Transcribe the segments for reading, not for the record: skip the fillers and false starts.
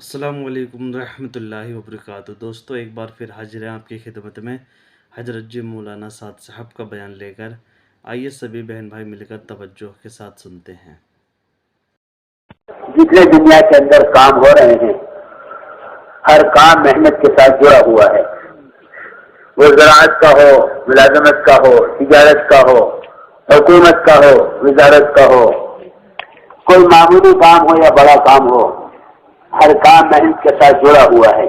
السلام علیکم ورحمۃ اللہ وبرکاتہ۔ دوستو، ایک بار پھر حاضر ہیں آپ کی خدمت میں حضرت جی مولانا سعد صاحب کا بیان لے کر۔ آئیے سبھی بہن بھائی مل کر توجہ کے ساتھ سنتے ہیں۔ جتنے دنیا کے اندر کام ہو رہے ہیں، ہر کام محنت کے ساتھ جڑا ہوا ہے۔ وہ زراعت کا ہو، ملازمت کا ہو، تجارت کا ہو، حکومت کا ہو، وزارت کا ہو، کوئی معمولی کام ہو یا بڑا کام ہو، ہر کام محنت کے ساتھ جڑا ہوا ہے۔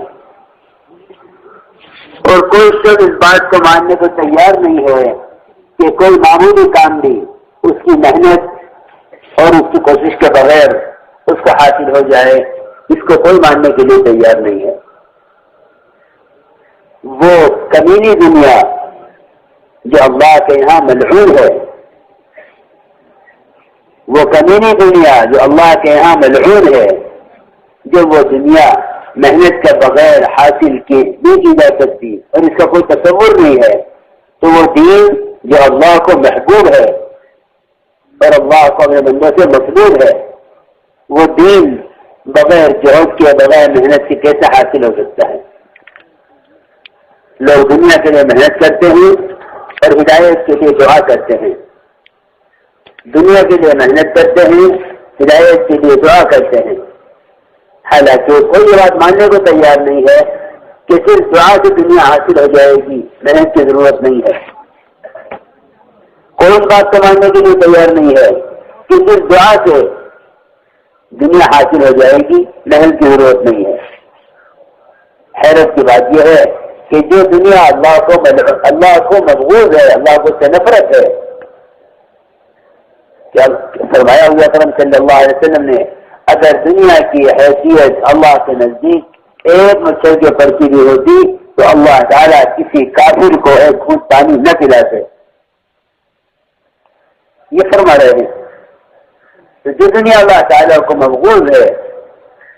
اور کوئی شخص اس بات کو ماننے کو تیار نہیں ہے کہ کوئی معمولی کام بھی اس کی محنت اور اس کی کوشش کے بغیر اس کو حاصل ہو جائے، اس کو کوئی ماننے کے لیے تیار نہیں ہے۔ وہ کمینی دنیا جو اللہ کے یہاں ملعون ہے، وہ کمینی دنیا جو اللہ کے یہاں ملعون ہے، جو وہ دنیا محنت کے بغیر حاصل نہیں کی جا سکتی اور اس کا کوئی تصور نہیں ہے، تو وہ دین جو اللہ کو محبوب ہے اور اللہ کو اپنے بندوں سے مطلوب ہے، وہ دین بغیر جہد کے، بغیر محنت کے کیسے حاصل ہو سکتا ہے؟ لوگ دنیا کے لیے محنت کرتے ہیں اور ہدایت کے لیے دعا کرتے ہیں، دنیا کے لیے محنت کرتے ہیں، ہدایت کے لیے دعا کرتے ہیں، حالانکہ کوئی یہ بات ماننے کو تیار نہیں ہے کہ صرف دعا سے دنیا حاصل ہو جائے گی، محنت کی ضرورت نہیں ہے۔ کوئی اس بات کو ماننے کے لیے تیار نہیں ہے کہ صرف دعا سے دنیا حاصل ہو جائے گی، محنت کی ضرورت نہیں ہے۔ حیرت کی بات یہ ہے کہ جو دنیا اللہ کو مبغوض ہے، اللہ کو سے نفرت ہے، کیا فرمایا ہوا کرم صلی اللہ علیہ وسلم نے، اگر دنیا کی حیثیت اللہ کے نزدیک ایک مچھر کے پرچی بھی ہوتی تو اللہ تعالیٰ کسی کافر کو ایک گھونٹ پانی نہ پلاتے، یہ فرما رہے ہیں۔ تو جو دنیا اللہ تعالیٰ کو مبغوض ہے،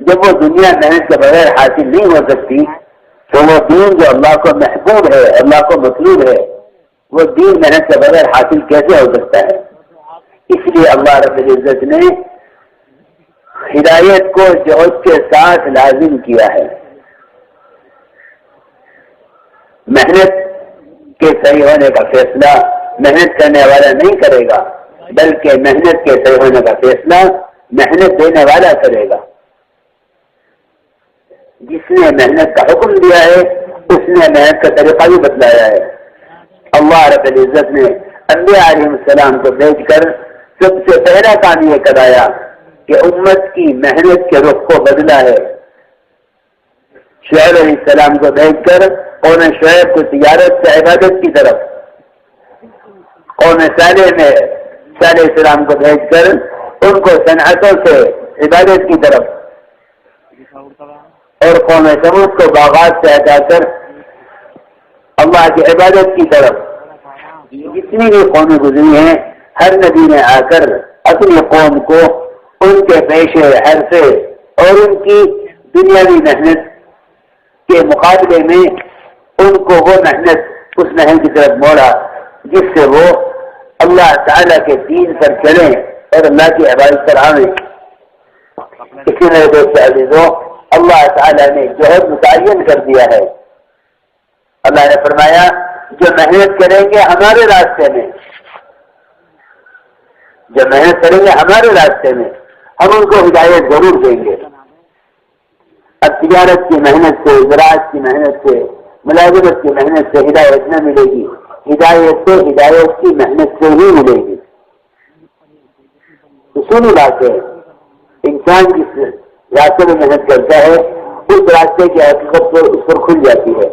جب وہ دنیا محنت کے بغیر حاصل نہیں ہو سکتی، تو وہ دین جو اللہ کو محبوب ہے، اللہ کو مطلوب ہے، وہ دین محنت کے بغیر حاصل کیسے ہو سکتا ہے؟ اس لیے اللہ رب العزت نے ہدایت کو جہد کے ساتھ لازم کیا ہے۔ محنت کے صحیح ہونے کا فیصلہ محنت کرنے والا نہیں کرے گا، بلکہ محنت کے صحیح ہونے کا فیصلہ محنت دینے والا کرے گا۔ جس نے محنت کا حکم دیا ہے، اس نے محنت کا طریقہ بھی بتلایا ہے۔ اللہ رب العزت نے انبیاء علیہ السلام کو بھیج کر سب سے پہلا کام یہ کرایا کہ امت کی محنت کے رخ کو بدلا ہے۔ شعیب علیہ السلام کو بھیج کر قوم شعیب کو تجارت سے عبادت کی طرف، قوم صالح میں صالح علیہ السلام کو بھیج کر ان کو صنعتوں سے عبادت کی طرف، اور قوم ثمود کو باغات سے ہٹا کر اللہ کی عبادت کی طرف۔ جتنی بھی قومیں گزری ہیں، ہر نبی نے آ کر اپنی قوم کو ان کے پیشے حرفے اور ان کی دنیاوی محنت کے مقابلے میں ان کو وہ محنت، اس محنت کی طرف موڑا جس سے وہ اللہ تعالیٰ کے دین پر چلیں اور اللہ کی عبادت پر آئیں۔ اسی میرے دوست عزیزوں، اللہ تعالیٰ نے جہد متعین کر دیا ہے۔ اللہ نے فرمایا جو محنت کریں گے ہمارے راستے میں، جو محنت کریں گے ہمارے راستے میں، ہم ان کو ہدایت ضرور دیں گے۔ اب تجارت کی محنت سے، زراعت کی محنت سے، ملازمت کی محنت سے ہدایت نہ ملے گی، ہدایت تو ہدایت کی محنت سے ہی ملے گی۔ اصولی بات ہے، انسان جس راستے میں محنت کرتا ہے، اس راستے کی حقیقت اس پر کھل جاتی ہے۔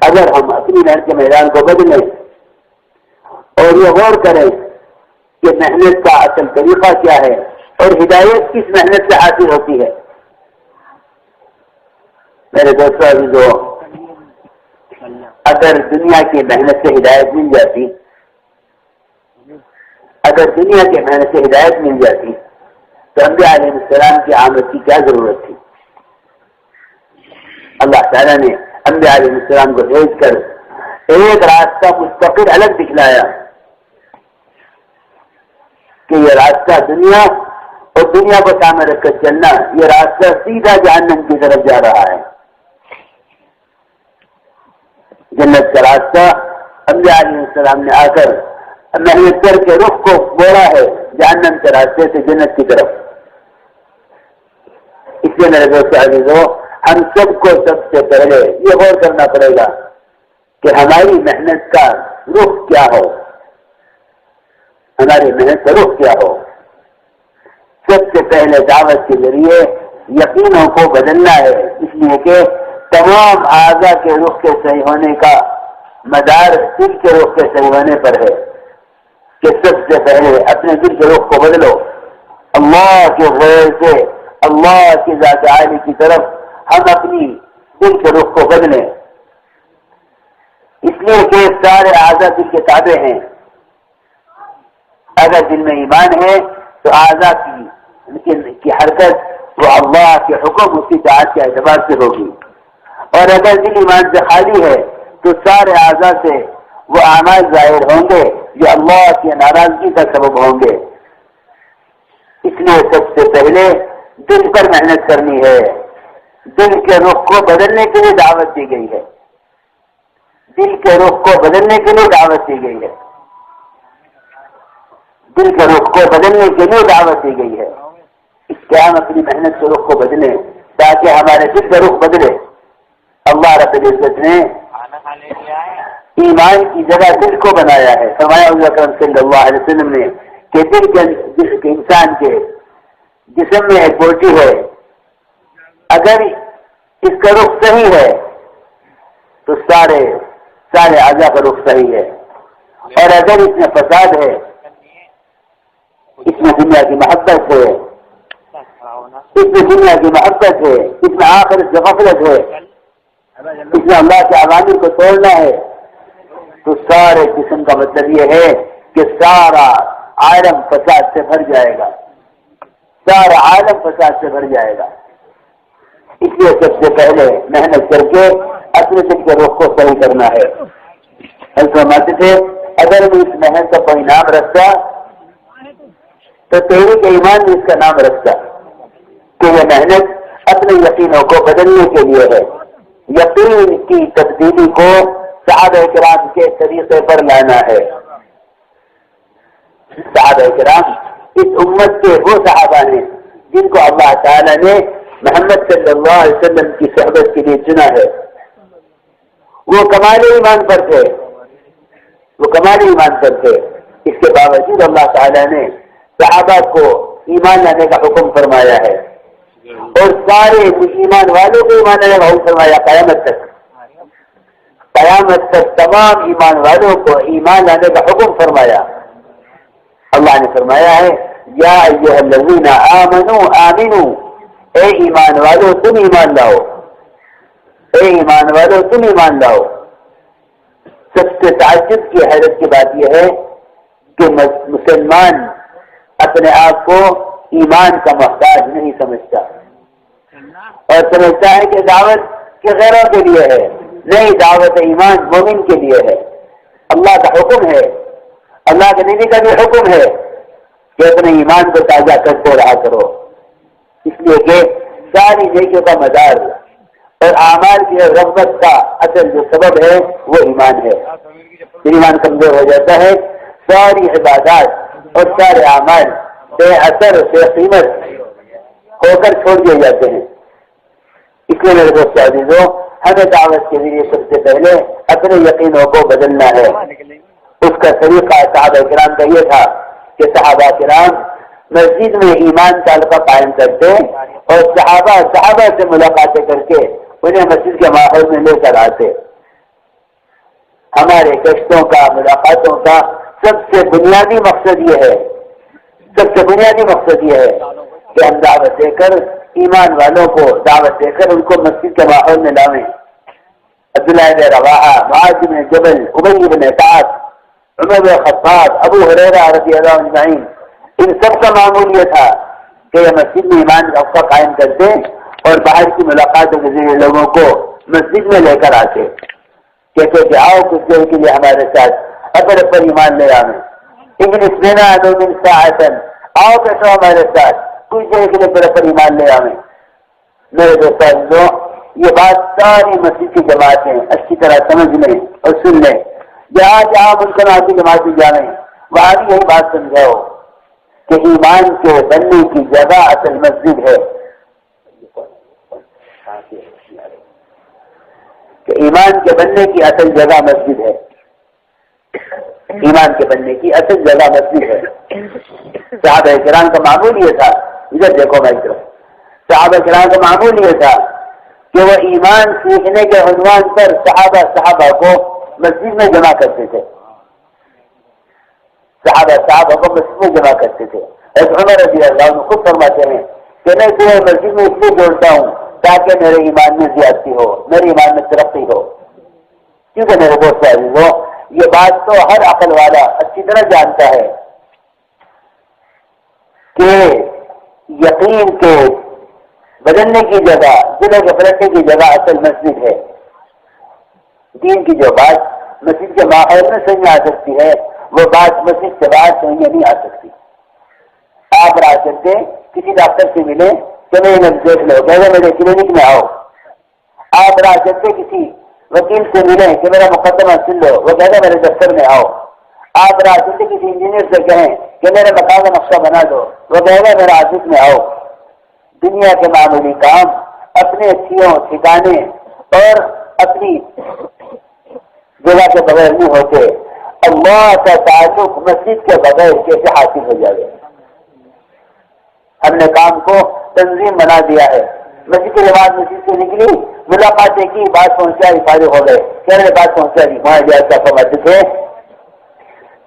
اگر ہم اپنی محنت کے میدان کو بدلیں اور یہ غور کریں کہ محنت کا اصل طریقہ کیا ہے اور ہدایت کس محنت سے حاصل ہوتی ہے۔ میرے دوستوں عزیزو، اگر دنیا کی محنت سے ہدایت مل جاتی، اگر دنیا کی محنت سے ہدایت مل جاتی تو انبیاء علیہ السلام کی آمد کی کیا ضرورت تھی؟ اللہ تعالیٰ نے انبیاء علیہ السلام کو بھیج کر ایک راستہ مستقل الگ دکھلایا کہ یہ راستہ دنیا اور دنیا کو سامنے رکھ کر چلنا، یہ راستہ سیدھا جہنم کی طرف جا رہا ہے۔ جنت کا راستہ انبیاء علیہ السلام نے آ کر محنت کر کے رخ کو موڑا ہے جہنم کے راستے سے جنت کی طرف۔ اس لیے میرے دوست عزیزو، ہم سب کو سب سے پہلے یہ غور کرنا پڑے گا کہ ہماری محنت کا رخ کیا ہو، ہماری محنت کا رخ کیا ہو۔ سب سے پہلے دعوت کے ذریعے یقینوں کو بدلنا ہے، اس لیے کہ تمام اعضاء کے رخ کے صحیح ہونے کا مدار دل کے رخ کے صحیح ہونے پر ہے، کہ سب سے پہلے اپنے دل کے رخ کو بدلو۔ اللہ کے غیر سے اللہ کی ذات عالی کی طرف ہم اپنی دل کے رخ کو بدلیں، اس لیے کہ سارے اعضاء دل کے تابع ہیں۔ اگر دل میں ایمان ہے تو اعضاء کی حرکت وہ اللہ کے حکم اس کی اطاعت کے اعتبار سے ہوگی، اور اگر دل ایمان سے خالی ہے تو سارے اعضاء سے وہ اعمال ظاہر ہوں گے جو اللہ کی ناراضگی کا سبب ہوں گے۔ اس لیے سب سے پہلے دل پر محنت کرنی ہے، دل کے رخ کو بدلنے کے لیے دعوت دی گئی ہے، دل کے رخ کو بدلنے کے لیے دعوت دی گئی ہے، دل کے رخ کو بدلنے کے لیے دعوت دی گئی ہے۔ اس کے ہم اپنی محنت کے رخ کو بدلیں تاکہ ہمارے دل کا رخ بدلے۔ اللہ رب العزت نے ایمان کی جگہ دل کو بنایا ہے۔ فرمایا حضور اکرم صلی اللہ علیہ وسلم نے کہ دل کے انسان کے جسم میں ایک بوٹی ہے، اگر اس کا رخ صحیح ہے تو سارے اعضاء کا رخ صحیح ہے، اور اگر اس میں فساد ہے، اس میں دنیا کی محبت ہے، اس میں دنیا کی محبت ہے، اس میں آخرت سے غفلت ہے، اس میں اللہ کے عوامر کو توڑنا ہے، تو سارے جسم کا مطلب یہ ہے کہ سارا عالم فساد سے بھر جائے گا، سارا عالم فساد سے بھر جائے گا۔ اس لیے سب سے پہلے محنت کر کے اپنے دل کے رخ کو صحیح کرنا ہے۔ فرماتے تھے اگر میں اس محنت کا کوئی نام رکھتا تو تحریک ایمان میں اس کا نام رکھتا، کہ یہ محنت اپنے یقینوں کو بدلنے کے لیے ہے، یقین کی تبدیلی کو صحابہ کرام کے طریقے پر لانا ہے۔ صحابہ کرام اس امت کے وہ صحابہ ہیں جن کو اللہ تعالی نے محمد صلی اللہ علیہ وسلم کی صحبت کے لیے چنا ہے۔ وہ کمال ایمان پر تھے، وہ کمال ایمان پر تھے، اس کے باوجود اللہ تعالی نے صحابہ کو ایمان لانے کا حکم فرمایا ہے، اور سارے ایمان والوں کو ایمان لانے کا حکم فرمایا قیامت تک۔ قیامت تک تمام ایمان والوں کو ایمان لانے کا حکم فرمایا۔ اللہ نے فرمایا ہے یا ایھا الذین آمنوا آمنوا، اے ایمان والو تم ایمان لاؤ، اے ایمان والو تم ایمان لاؤ۔ سب سے تعجب کی حیرت کی بات یہ ہے کہ مسلمان اپنے آپ کو ایمان کا محتاج نہیں سمجھتا، اور سمجھتا ہے کہ دعوت کے غیروں کے لیے ہے۔ نہیں، دعوت ایمان مومن کے لیے ہے۔ اللہ کا حکم ہے، اللہ کے نبی کا بھی حکم ہے کہ اپنے ایمان کو تازہ کرتے رہا کرو، اس لیے کہ ساری نیکیوں کا مدار اور اعمال کی رغبت کا اصل جو سبب ہے وہ ایمان ہے۔ پھر ایمان کمزور ہو جاتا ہے، ساری عبادات اور سارے اعمال بے اثر بے قیمت ہو کر چھوڑ دیے جاتے ہیں۔ اس لیے میرے دوست عزیزوں، ہمیں دعوت کے ذریعے سب سے پہلے اپنے یقینوں کو بدلنا ہے۔ اس کا طریقہ صحابہ کرام کا یہ تھا کہ صحابہ کرام مسجد میں ایمان تعلقہ قائم کرتے اور صحابہ سے ملاقاتیں کر کے انہیں مسجد کے ماحول میں لے کر آتے۔ ہمارے گشتوں کا، ملاقاتوں کا سب سے بنیادی مقصد یہ ہے، سب سے بنیادی مقصد یہ ہے کہ ہم دعوت دے کر ایمان والوں کو دعوت دے کر ان کو مسجد کے ماحول میں لاویں۔ عبداللہ بن رواحہ، معاذ بن جبل، ابی بن کعب، عمر بن خطاب، ابو ہریرہ رضی اللہ عنہ اجمعین، ان سب کا معمول یہ تھا کہ یہ مسجد میں ایمان کا قائم کرتے اور باہر کی ملاقاتوں کے ذریعے لوگوں کو مسجد میں لے کر آتے، کہتے کہ آؤ کچھ دیر کے لیے ہمارے ساتھ اپنے پر ایمان لے آئیں، اجلس بنا من ساعۃ، آؤ بیٹھو ہمارے ساتھ کوئی جگہ کے لیے پر ایمان لے آئیں. میرے دوستوں، یہ بات ساری مسجد کی جماعتیں اچھی طرح سمجھ لیں اور سن لیں. جہاں جہاں ملکن آتی جماعتیں جانیں وہاں بھی یہی بات سمجھاؤ کہ ایمان کے بننے کی جگہ اصل مسجد ہے. کہ ایمان کے بننے کی اصل جگہ مسجد ہے. ایمان کے بننے کی اصل جگہ مسجد ہے. صحابہ کرام کا معمول یہ تھا، ادھر دیکھو بھائی طرف، صحابہ کرام کا معمول یہ تھا کہ وہ ایمان سیکھنے کے عنوان پر صحابہ کو مسجد میں جمع کرتے تھے. صحابہ کو مسجد میں جمع کرتے تھے. عمر رضی اللہ عنہ خود فرماتے ہیں کہ میں تمہیں مسجد میں اس لیے جوڑتا ہوں تاکہ میرے ایمان میں زیادتی ہو، میرے ایمان میں ترقی ہو. کیونکہ میرے دوست عزیزو، یہ بات تو ہر عقل والا اچھی طرح جانتا ہے کہ یقین کے بدلنے کی جگہ، دلوں کے پلٹنے کی جگہ اصل مسجد ہے. دین کی جو بات مسجد کے ماحول میں سمجھ آ سکتی ہے وہ بات مسجد کے بعد سمجھ نہیں آ سکتی. آپ رہ سکتے کسی ڈاکٹر سے ملے کہ میرے نظر دیکھ لو، کہ میرے کلینک میں آؤ. آپ رہ سکتے کسی وکیل سے ملے کہ میرا مقدمہ سن لو، وہ کہتے میرے دفتر میں آؤ. آپ رہ سکتے کسی انجینئر سے کہیں کہ میرے مکان کا نقشہ بنا دو، وہ کہے میرے آفس میں آؤ. دنیا کے معمولی کام اپنے سیوں ٹھکانے اور اپنی جگہ کے بغیر نہیں ہوتے. اللہ کا تعلق مسجد کے بغیر کیسے حاصل ہو جائے؟ ہم نے کام کو تنظیم بنا دیا ہے. مسجد کے بعد مسجد سے نکلی، ملاقاتیں کی، بات پہنچائی، فارغ ہو گئے. کیا نے بات پہنچا دی؟ وہاں جائے فرماتے تھے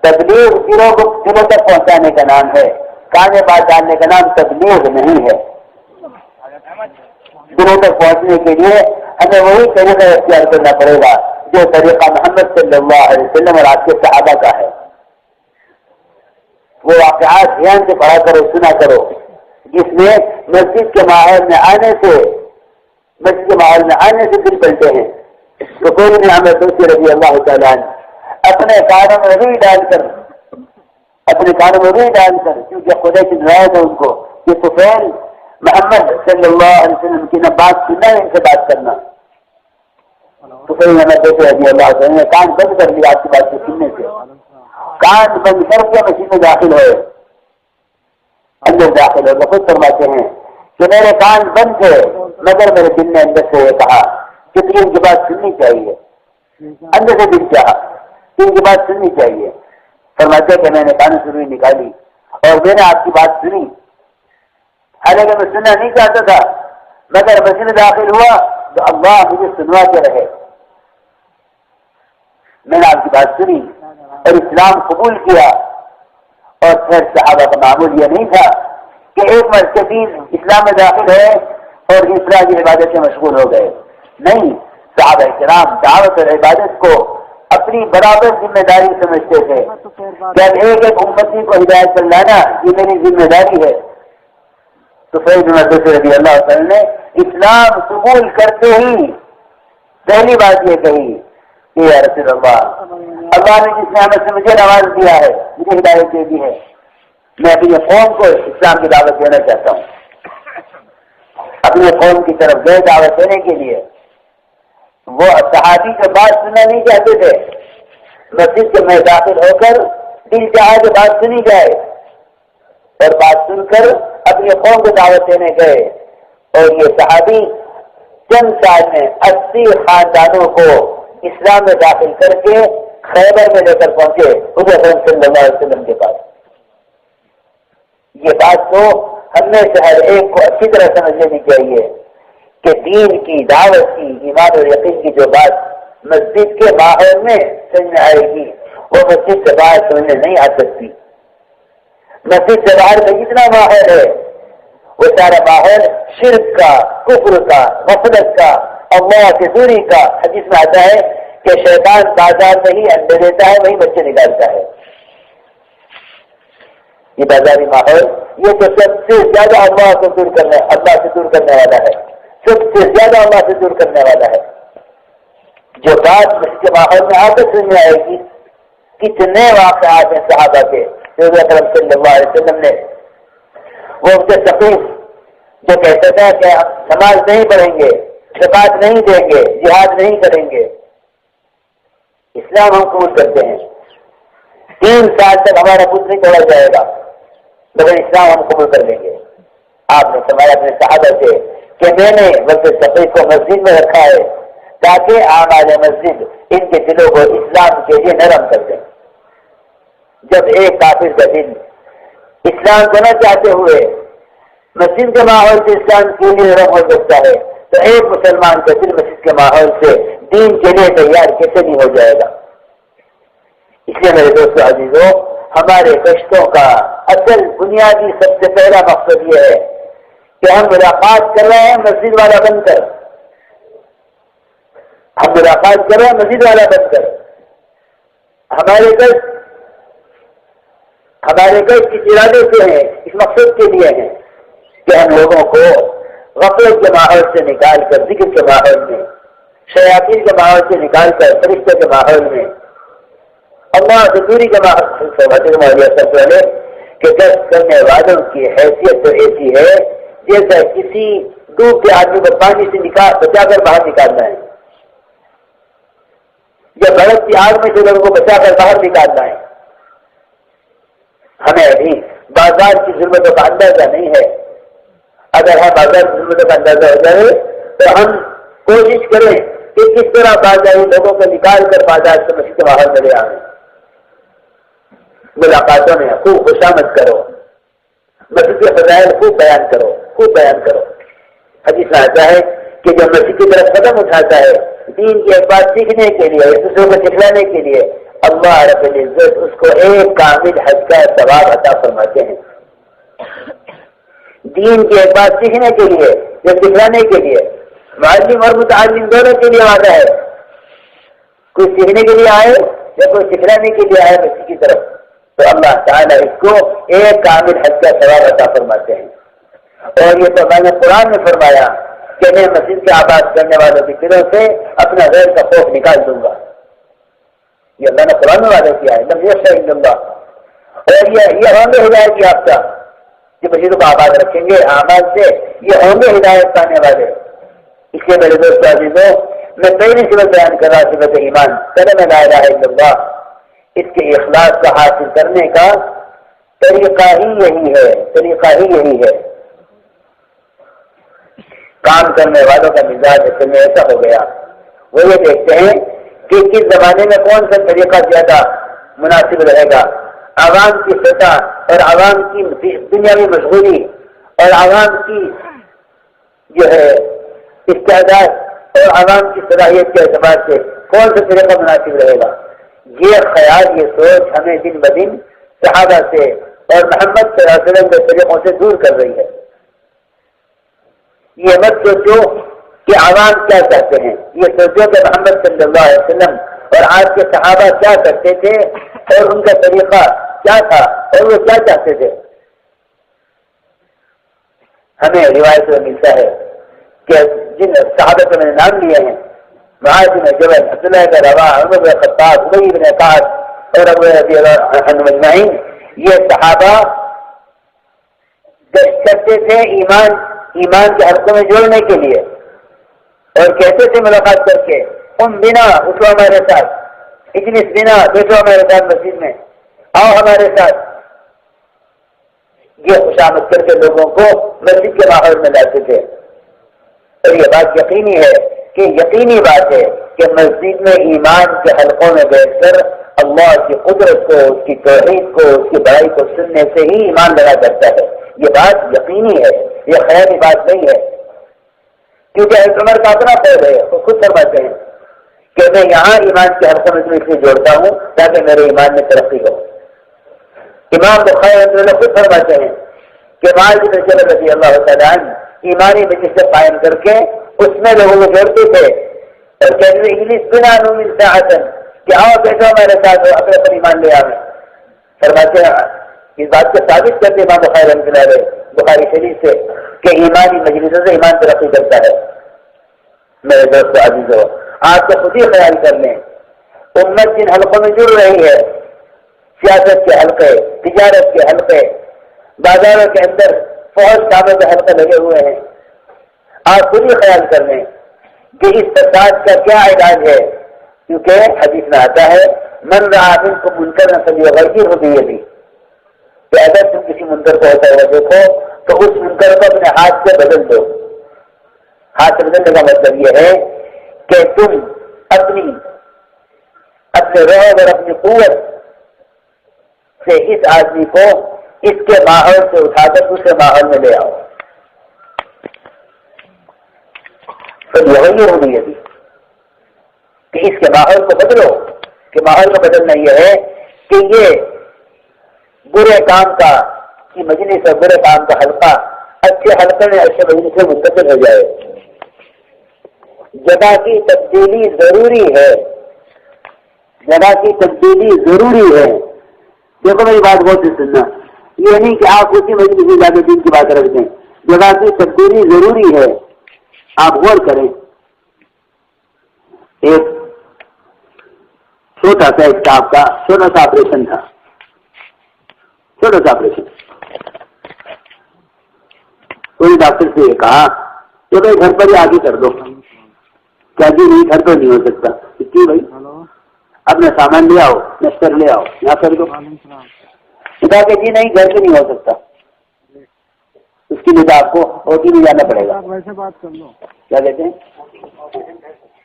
تبلیغ دلوں تک پہنچانے کا نام ہے، کانے بات ڈالنے کا نام تبلیغ نہیں ہے. دلوں تک پہنچنے کے لیے ہمیں وہی طریقہ اختیار کرنا پڑے گا جو طریقہ محمد صلی اللہ علیہ وسلم اور آپ کے صحابہ کا ہے. وہ واقعات دھیان سے پڑھا کرو، سنا کرو، جس میں مسجد کے ماحول میں آنے سے دل پلٹے ہیں. تو کوئی بھی ہمیں دوسری رضی اللہ تعالیٰ اپنے کانوں میں روئی ڈال کر کیونکہ خدا کی روایت ہے ان کو کہ طفیل محمد صلی اللہ علیہ وسلم کی نہ بات سننا ہے ان سے بات کرنا. تو پھر ہمیں دیکھے رضی اللہ تعالیٰ نے کان بند کر لیا آپ کی بات کو سننے سے. کان بند کر کے مسجد میں داخل ہوئے، اندر داخل ہو تو خود فرماتے ہیں کہ میرے کان بند تھے مگر میرے دل نے اندر سے یہ کہا کہ تم ان کی بات سننی چاہیے. اندر سے دل چاہا ان کی بات سننی چاہیے. فرماتے کہ میں نے کانوں سے روئی نکالی اور میں نے آپ کی بات سنی. حالانکہ میں سننا نہیں چاہتا تھا مگر مسجد میں داخل ہوا تو اللہ مجھے سنوا کے رہے. میں نے آپ کی بات سنی اور اسلام قبول کیا. اور پھر صحابہ کا معمول یہ نہیں تھا کہ ایک مرتبہ اسلام میں داخل ہے اور دوسرا کی عبادت سے مشغول ہو گئے. نہیں، صحابہ کرام دعوت اور عبادت کو اپنی برابر ذمہ داری سمجھتے تھے. جب ایک امتی کو ہدایت پر لانا یہ میری ذمہ داری ہے. تو فیض رضی اللہ تعالی نے اسلام قبول کرتے ہی پہلی بات یہ کہی کہ یا رسول اللہ نے جس نعمت سے مجھے نواز دیا ہے، مجھے ہدایت دے دی ہے، میں اپنی قوم کو اسلام کی دعوت دینا چاہتا ہوں. اپنے قوم کی طرف گئے دعوت دینے کے لیے. وہ صحابی کے بات سننا نہیں چاہتے تھے. مسجد کے میں داخل ہو کر دل چاہا کہ بات سنی جائے اور بات سن کر اپنی قوم کو دعوت دینے گئے. اور یہ صحابی چند سال میں 80 خاندانوں کو اسلام میں داخل کر کے خیبر میں لے کر پہنچے حضور صلی اللہ علیہ وسلم کے پاس. یہ بات تو ہم میں سے ہر ایک کو اچھی طرح سمجھ لینی چاہیے کہ دین کی دعوت کی، ایمان اور یقین کی جو بات مسجد کے ماحول میں سمجھ میں آئے گی وہ مسجد سے باہر سمجھنے نہیں آ سکتی. مسجد سے باہر میں جتنا ماحول ہے وہ سارا ماحول شرک کا، کفر کا، غفلت کا، اللہ سے دوری کا. حدیث میں آتا ہے کہ شیطان بازار میں ہی انڈے دیتا ہے، وہی بچے نکالتا ہے. یہ بازاری ماحول یہ تو سب سے زیادہ اللہ سے دور کرنے والا ہے، سب سے زیادہ اللہ سے دور کرنے والا ہے. جو بات مسجد کے ماحول میں آ کر سننے آئے گی، کتنے واقعات ہیں صحابہ کے جو اکرم صلی اللہ علیہ وسلم نے وہ مجھے تقریب جو کہتا تھا کہ ہم نماز نہیں پڑھیں گے، زکات نہیں دیں گے، جہاد نہیں کریں گے، اسلام ہم قبول کرتے ہیں، 3 سال تک ہمارا خود نہیں توڑا جائے گا مگر اسلام ہم قبول کر لیں گے۔ آپ نے فرمایا اپنے صحابہ سے کہ میں نے وقت تقریب کو مسجد میں رکھا ہے تاکہ اعمال مسجد ان کے دلوں کو اسلام کے لیے نرم کر دیں۔ جب ایک کافر کا دل اسلام کو نہ چاہتے ہوئے مسجد کے ماحول سے اسلام کے لیے نرم ہو سکتا ہے تو ایک مسلمان کا دل مسجد کے ماحول سے دین کے لیے تیار کیسے نہیں ہو جائے گا؟ اس لیے میرے دوستو عزیزوں، ہمارے کشتوں کا اصل بنیادی سب سے پہلا مقصد یہ ہے کہ ہم ملاقات کر رہے ہیں مسجد والا بن کر، ہم ملاقات کر رہے ہیں مسجد والا بن کر۔ ہمارے کش کس ارادے سے ہیں، اس مقصد کے لیے ہیں کہ ہم لوگوں کو غفلت کے ماحول سے نکال کر ذکر کے ماحول میں، شیاطین کے ماحول سے نکال کر فرشتے کے ماحول میں، اللہ سے دوری کے ماحول سے کہ دست کرنے والوں کی حیثیت تو ایسی ہے جیسا کسی ڈوب کے آدمی کو پانی سے بچا کر باہر نکالنا ہے، یا بھڑکتی آگ میں سے لوگوں کو بچا کر باہر نکالنا ہے۔ ہمیں ابھی بازار کی ضرورتوں کا اندازہ نہیں ہے۔ اگر ہم بازار کی ضرورتوں کا اندازہ ہو جائے تو ہم کوشش کریں کہ کس طرح بازاری لوگوں کو نکال کر بازار سے مسجد کے باہر چلے آئیں۔ ملاقاتوں میں خوب خوشامد کرو، مسجد کے فضائل خوب بیان کرو۔ حدیث میں آتا ہے کہ جو مسجد کی طرف قدم اٹھاتا ہے دین کی ایک بات سیکھنے کے لیے، ایک دوسرے کو سکھلانے کے لیے، اللہ رب العزت اس کو ایک کامل حج کا ثواب عطا فرماتے ہیں۔ دین کی ایک بات سیکھنے کے لیے یا سکھلانے کے لیے، معلم اور متعلم دونوں کے لیے وعدہ ہے۔ کوئی سیکھنے کے لیے آئے یا کوئی سکھلانے کے لیے آئے مسجد کی طرف تو اللہ تعالیٰ اس کو ایک کامل حج کا ثواب عطا فرماتے ہیں۔ اور یہ تو میں نے قرآن میں فرمایا کہ میں مسجد کے آباد کرنے والوں کے دلوں سے اپنا غیر کا خوف نکال دوں گا۔ یہ اللہ نے قرآن میں وعدہ کیا ہے، لم یخشى الا اللہ۔ اور یہ ہوں گے ہدایت یافتہ کہ مسجدوں کو آباد رکھیں گے اعمال سے، یہ ہوں گے ہدایت پانے والے۔ اس لیے میرے دوست عزیزوں، میں پہلی صفت بیان کر رہا صفت ایمان، کلمہ لا الہ الا اللہ، اس کے اخلاص کا حاصل کرنے کا طریقہ ہی یہی ہے۔ کام کرنے والوں کا مزاج اصل میں ایسا ہو گیا، وہ یہ دیکھتے ہیں کہ کس زمانے میں کون سا طریقہ زیادہ مناسب رہے گا۔ عوام کی سطح اور عوام کی دنیاوی مشغولی اور عوام کی جو ہے استعداد اور عوام کی صلاحیت کے اعتبار سے کون سا طریقہ مناسب رہے گا، یہ خیال، یہ سوچ ہمیں دن بدن صحابہ سے اور محمد صلی اللہ علیہ وسلم کے طریقوں سے دور کر رہی ہے۔ یہ مت سوچو کہ عوام کیا چاہتے ہیں، یہ سوچو کہ محمد صلی اللہ علیہ وسلم اور آج کے صحابہ کیا کرتے تھے اور ان کا طریقہ کیا تھا اور وہ کیا چاہتے تھے۔ ہمیں روایت میں ملتا ہے کہ جن صحابہ کے میں نے نام لیے ہیں، معاذ بن جبل، عبداللہ بن رواحہ، عمر بن خطاب، ابی بن کعب اور ابو رضی اللہ عنہم اجمعین، یہ صحابہ گشت کرتے تھے ایمان کے حلقوں میں جوڑنے کے لیے، اور کہتے تھے ملاقات کر کے، بنا اٹھو ہمارے ساتھ، اجلس بنا بیٹھو ہمارے ساتھ مسجد میں، آؤ ہمارے ساتھ۔ یہ خوشامد کر کے لوگوں کو مسجد کے ماحول میں لاتے تھے۔ اور یہ بات یقینی بات ہے کہ مسجد میں ایمان کے حلقوں میں بیٹھ کر اللہ کی قدرت کو، اس کی توحید کو، اس کی بڑائی کو سننے سے ہی ایمان لگا کرتا ہے۔ یہ بات یقینی ہے، یہ خیالی بات نہیں ہے، کیونکہ حضرت عمر کا اپنا قول ہے، وہ خود فرماتے ہیں کہ میں یہاں ایمان کے حلقوں میں اس لیے جوڑتا ہوں تاکہ میرے ایمان میں ترقی ہو۔ امام بخاری خود فرماتے ہیں کہ معاذ بن جبل رضی اللہ تعالیٰ عنہ ایمانی مجلس سے قائم کر کے اس میں لوگوں کو جوڑتے تھے اور کہتے تھے انگلش بنا نومن ساعتن کہ آؤ بیٹھو ہمارے ساتھ اپنے پر ایمان لے آئے۔ فرماتے ہیں اس بات کو ثابت کرتے امام بخاری رحمۃ اللہ علیہ بخاری شریف سے کہ ایمانی مجلسوں سے ایمان ترقی کرتا ہے۔ میرے دوست عزیزو، آپ کو خود ہی خیال کر لیں، امت جن حلقوں میں جڑ رہی ہے، سیاست کے حلقے، تجارت کے حلقے، بازاروں کے اندر فوج کعبے پہ حلقے لگے ہوئے ہیں. آپ خود ہی خیال کر لیں کہ اس فساد کا کیا علاج ہے. کیونکہ حدیث میں آتا ہے من رأى منكم منکرا فلیغیرہ بیدہ، کہ اگر تم کسی منکر کو ہوتا ہوا دیکھو تو اس منکر کو اپنے ہاتھ سے بدل دو. ہاتھ سے بدلنے کا مطلب یہ ہے کہ تم اپنے روح اور اپنی قوت سے اس آدمی کو اس کے ماحول سے اٹھا کر دوسرے ماحول میں لے آؤ. تو یہ ہوئی ابھی کہ اس کے ماحول کو بدلو. کہ ماحول کو بدلنا یہ ہے کہ یہ برے کام کا کی مجلس اور برے کام کا حلقہ اچھے حلقے میں اچھے مجلس میں منتقل ہو جائے. جگہ کی تبدیلی ضروری ہے. جگہ کی تبدیلی ضروری ہے. دیکھو میری بات بہت ہی سننا. یہ نہیں کہ آپ اسی مجلس میں جا کے دین کی بات رکھ دیں. جگہ کی تبدیلی ضروری ہے. آپ غور کریں. ایک چھوٹا سا اسٹاف کا چھوٹا سا آپریشن تھا. چھوٹا سا آپریشن. کوئی ڈاکٹر سے یہ کہا کہ بھائی گھر پر ہی آگے کر دو. کیا جی نہیں گھر پر نہیں ہو سکتا. کیوں بھائی اپنا سامان لے آؤ, نشتر لے آؤ, یہاں کر دو. کہا کہ جی نہیں گھر پہ نہیں ہو سکتا, اس کے لیے آپ کو اوٹی میں جانا پڑے گا. ویسے بات کر لو کیا کہتے ہیں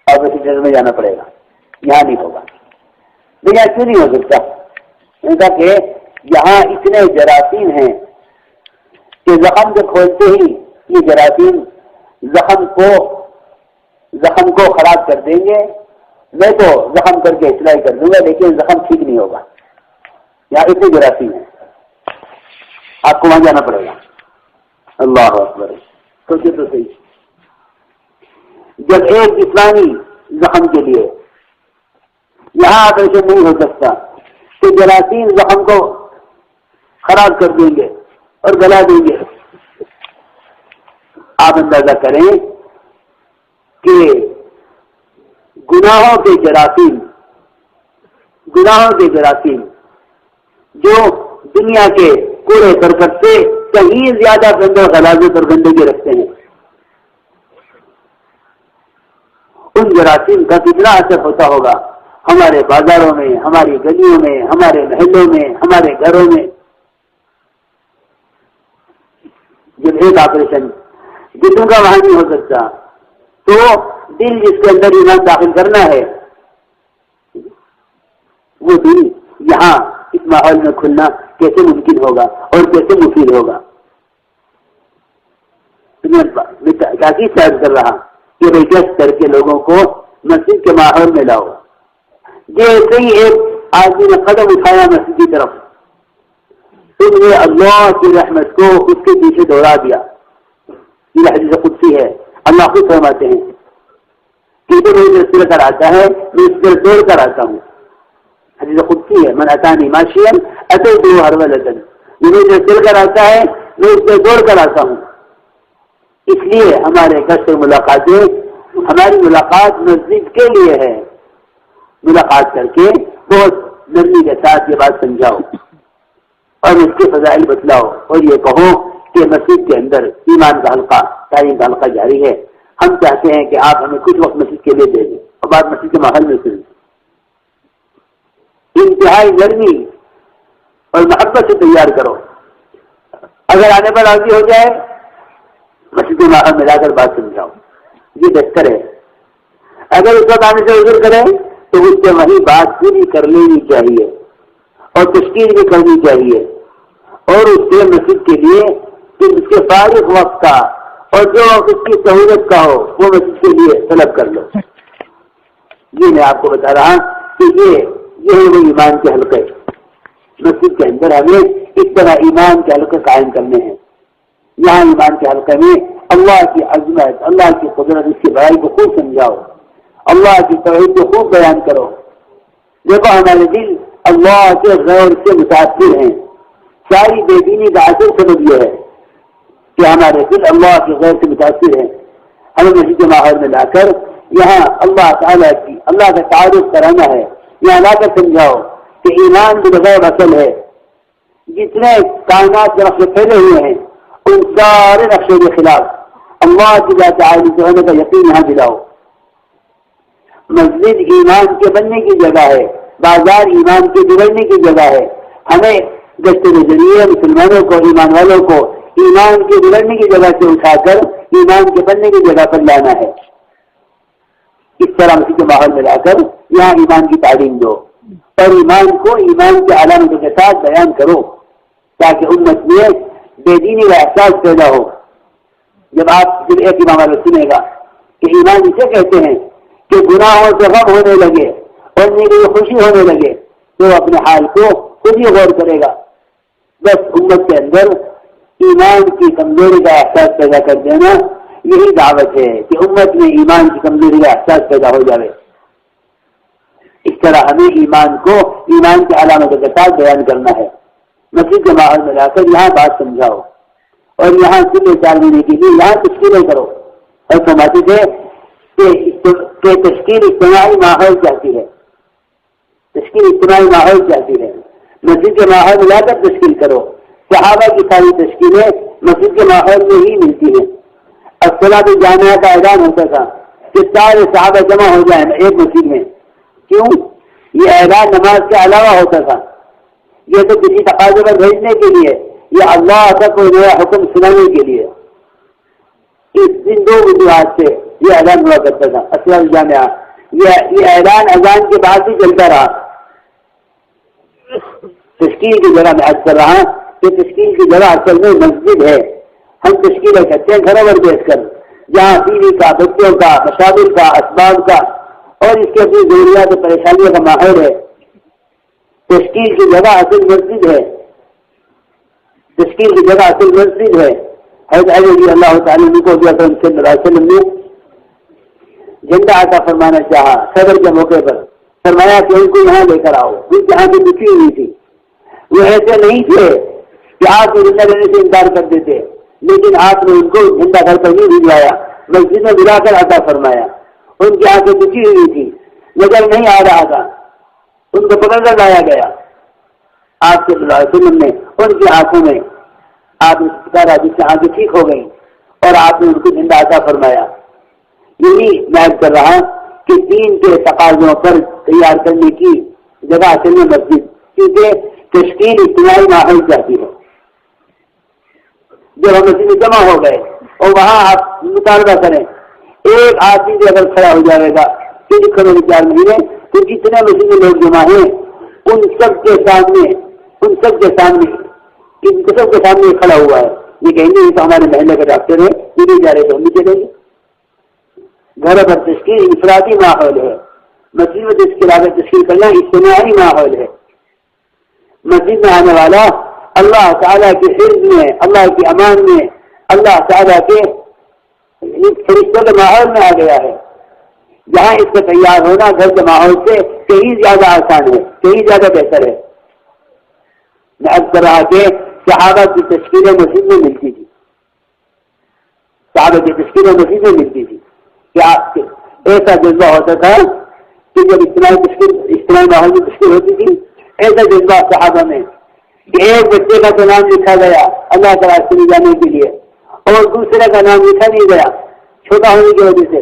آپریشن میں جانا پڑے گا, یہاں نہیں ہوگا. لیکن کیوں نہیں ہو سکتا؟ کہا کہ یہاں اتنے جراثیم ہیں کہ زخم کو کھولتے ہی یہ جراثیم زخم کو خراب کر دیں گے. میں تو زخم کر کے اصلاح کر دوں گا لیکن زخم ٹھیک نہیں ہوگا. یہاں اتنے جراثیم ہیں, آپ کو وہاں جانا پڑے گا. اللہ اکبر. سوچے تو صحیح. جب ایک اسلامی زخم کے لیے یہاں آپریشن نہیں ہو سکتا تو جراثیم زخم کو خراب کر دیں گے اور گلا دیں گے. آپ اندازہ کریں کہ گناہوں کے جراثیم جو دنیا کے کوڑے کرکٹ سے کہیں زیادہ غلاظت اور گندگی رکھتے ہیں, ان جراثیم کا کتنا اثر ہوتا ہوگا ہمارے بازاروں میں, ہماری گلیوں میں, ہمارے محلوں میں, ہمارے گھروں میں. جب ایک آپریشن جسم کا وہاں نہیں ہو سکتا تو دل جس کے اندر ایمان داخل کرنا ہے وہ دل یہاں اس ماحول میں کھلنا کیسے ممکن ہوگا اور کیسے مفید ہوگا؟ کیا سائز کر رہا کہ بھائی کس کر کے لوگوں کو مسجد کے ماحول میں لاؤ. جیسے ہی ایک آدمی نے قدم اٹھایا مسجد کی طرف, تم نے اللہ کی رحمت کو اس کے پیچھے دوڑا دیا. یہ حدیث قدسی ہے. اللہ خود فرماتے ہیں کہ جو چل کر آتا ہے میں اس پر دوڑ کر آتا ہوں. حدیث قدسی ہے. من اتانی ماشیا اتیتہ ہرولۃ. جو چل کر آتا ہے میں اس پر دوڑ کر آتا ہوں. اس لیے ہمارے گھر سے ہماری ملاقات مسجد کے لیے ہے. ملاقات کر کے بہت نرمی کے ساتھ یہ بات سمجھاؤ اور اس کے فضائل بتلاؤ اور یہ کہو کہ مسجد کے اندر ایمان کا حلقہ, تعلیم کا حلقہ جاری ہے. ہم چاہتے ہیں کہ آپ ہمیں کچھ وقت مسجد کے لیے دے دیں اور بعد مسجد کے ماحول میں سنیں. انتہائی نرمی اور محبت سے تیار کرو. اگر آنے پر راضی ہو جائے مسجد کے ماحول میں لا کر بات سمجھاؤ, یہ بہتر ہے. اگر اس وقت آنے سے عذر کرے تو اس سے وہی بات پوری کر لینی چاہیے اور تشکیل بھی کرنی چاہیے اور اس سے مسجد کے لیے اس کے فارغ وقت کا اور جو وقت اس کی سہولت کا ہو وہ مسجد کے لیے طلب کر لو. یہ میں آپ کو بتا رہا کہ یہ ہے وہ ایمان کے حلقے. مسجد کے اندر ہمیں اس طرح ایمان کے حلقے قائم کرنے ہیں. یہاں ایمان کے حلقے میں اللہ کی عظمت, اللہ کی قدرت, اس کی بڑائی کو خوب سمجھاؤ, اللہ کی توحید کو خوب بیان کرو. دیکھو ہمارے دل اللہ کے غیر سے متاثر ہیں. ساری بے دینی کا اصل سبب یہ ہے کہ ہمارے دل اللہ کے غیر سے متاثر ہیں. ہمیں مسجد کے ماحول میں لا کر یہاں اللہ تعالیٰ کی اللہ کا تعارف کرانا ہے. یہاں لا کر سمجھاؤ کہ ایمان بھی بغیر اصل ہے. جتنے کائنات طرف سے پھیلے ہوئے ہیں ان سارے نقشے کے خلاف اللہ کی ذات عالی سے ہونے کا یقین یہاں دلاؤ۔ مسجد ایمان کے بننے کی جگہ ہے، بازار ایمان کے بگڑنے کی جگہ ہے۔ ہمیں گشت کے ذریعے مسلمانوں کو، ایمان والوں کو ایمان کے بگڑنے کی جگہ سے اٹھا کر ایمان کے بننے کی جگہ پر لانا ہے۔ اس طرح اسی کے ماحول میں لا کر یہاں ایمان کی تعلیم دو اور ایمان کو ایمان کے علامتوں کے ساتھ بیان کرو تاکہ امت میں بے دینی کا احساس پیدا ہو۔ جب آپ صرف ایک امام والا سنے گا کہ ایمان اسے کہتے ہیں کہ گناہوں سے غم ہونے لگے اور نیکی خوشی ہونے لگے تو اپنے حال کو خود ہی غور کرے گا۔ بس امت کے اندر ایمان کی کمزوری کا احساس پیدا کر دینا یہی دعوت ہے کہ امت میں ایمان کی کمزوری کا احساس پیدا ہو جائے۔ اس طرح ہمیں ایمان کو ایمان کے علامتوں کے ساتھ بیان کرنا ہے۔ مسجد کے ماحول میں لا کر یہاں بات سمجھاؤ اور یہاں صبح 4 مہینے کے لیے یہاں تشکیلیں کرو اور سمجھتے تھے کہ تشکیل اجتماعی ماحول چاہتی ہے، تشکیل اجتماعی ماحول چاہتی ہے۔ مسجد کے ماحول میں لا کر تشکیل کرو۔ صحابہ کی ساری تشکیلیں مسجد کے ماحول میں ہی ملتی ہیں۔ الصلاۃ جامعہ کا اعلان ہوتا تھا کہ سارے صحابہ جمع ہو جائیں ایک مسجد میں۔ کیوں؟ یہ اعلان نماز کے علاوہ ہوتا تھا، یہ تو کسی تقاضے پر بھیجنے کے لیے یا اللہ کا کوئی نیا حکم سنانے کے لیے۔ اس دن 2 وجوہات سے یہ اعلان ہوا کرتا تھا الصلاۃ جامعہ۔ یہ اعلان اذان کے بعد ہی چلتا رہا۔ تشکیل کی جگہ میں عرض کر رہا کہ تشکیل کی جگہ اصل میں مسجد ہے۔ ہم تشکیلیں کرتے ہیں گھروں پر بیٹھ کر، جہاں بیوی کا، بچوں کا، مشاغل کا، اسباب کا اور اس کے اپنی ضروریات و پریشانیوں کا ماحول ہے۔ تشکیل کی جگہ اصل مسجد ہے، تشکیل کی جگہ اصل مسجد ہے۔ حضرت علی رضی اللہ تعالیٰ عنہ کو صلی اللہ علیہ وسلم نے جھنڈا عطا فرمانا چاہا صدر کے موقع پر، فرمایا کہ ان کو یہاں لے کر آؤ۔ ان کی آنکھیں دکھی ہوئی تھی، وہ ایسے نہیں تھے کہ آپ کو جھنڈا لینے سے انکار کر دیتے، لیکن آپ نے ان کو جھنڈا گھر پر نہیں بھجوایا، مسجد میں بلا کر عطا فرمایا۔ ان کی آنکھیں دکھی ہوئی تھی، نظر نہیں آ رہا تھا، ان کو پکڑ کر لایا گیا۔ آپ صلی اللہ علیہ وسلم نے ان کی آنکھوں میں آپ نے ستارہ جس سے آنکھیں ٹھیک ہو گئی اور آپ نے ان کو زندہ عطا فرمایا۔ یہی میں کر رہا کہ دین کے تقاضوں پر تیار کرنے کی جگہ اصل میں مسجد، کیونکہ تشکیل اجتماعی ماحول چاہتی ہے۔ جب ہم مسجد میں جمع ہو گئے اور وہاں آپ مطالبہ کریں، ایک آدمی بھی اگر کھڑا ہو جائے گا کہ کھڑے 4 مہینے تو جتنے مسجد میں لوگ جمع ہیں ان سب کے سامنے کھڑا ہوا ہے، یہ کہیں گے تو ہمارے محلے کا ڈاکٹر ہے، یہ نہیں جا رہے تو ہم بھی چلیں گے۔ گھر پر تشکیل انفرادی ماحول ہے، مسجد میں تشکیل کرنا اجتماعی ماحول ہے۔ مسجد میں آنے والا اللہ تعالیٰ کے حفظ میں، اللہ کی امان میں، اللہ تعالیٰ کے فرشتوں کے ماحول میں آ گیا ہے۔ جہاں اس کا تیار ہونا گھر کے ماحول سے کہیں زیادہ آسان ہے، کہیں زیادہ بہتر ہے۔ میں اب کر رہا کہ صحابہ کی تشکیلیں مسجد میں ملتی تھی، صحابہ کی تشکیلیں مسجد میں ملتی تھی کہ آپ ایسا جذبہ ہوتا تھا کہ جب اجتماعی ماحول میں تشکیل ہوتی تھی، ایسا جذبہ صحابہ میں کہ ایک بچے کا تو نام لکھا گیا اللہ کے راستے میں جانے کے لیے اور دوسرے کا نام لکھا نہیں گیا چھوٹا ہونے کی وجہ سے۔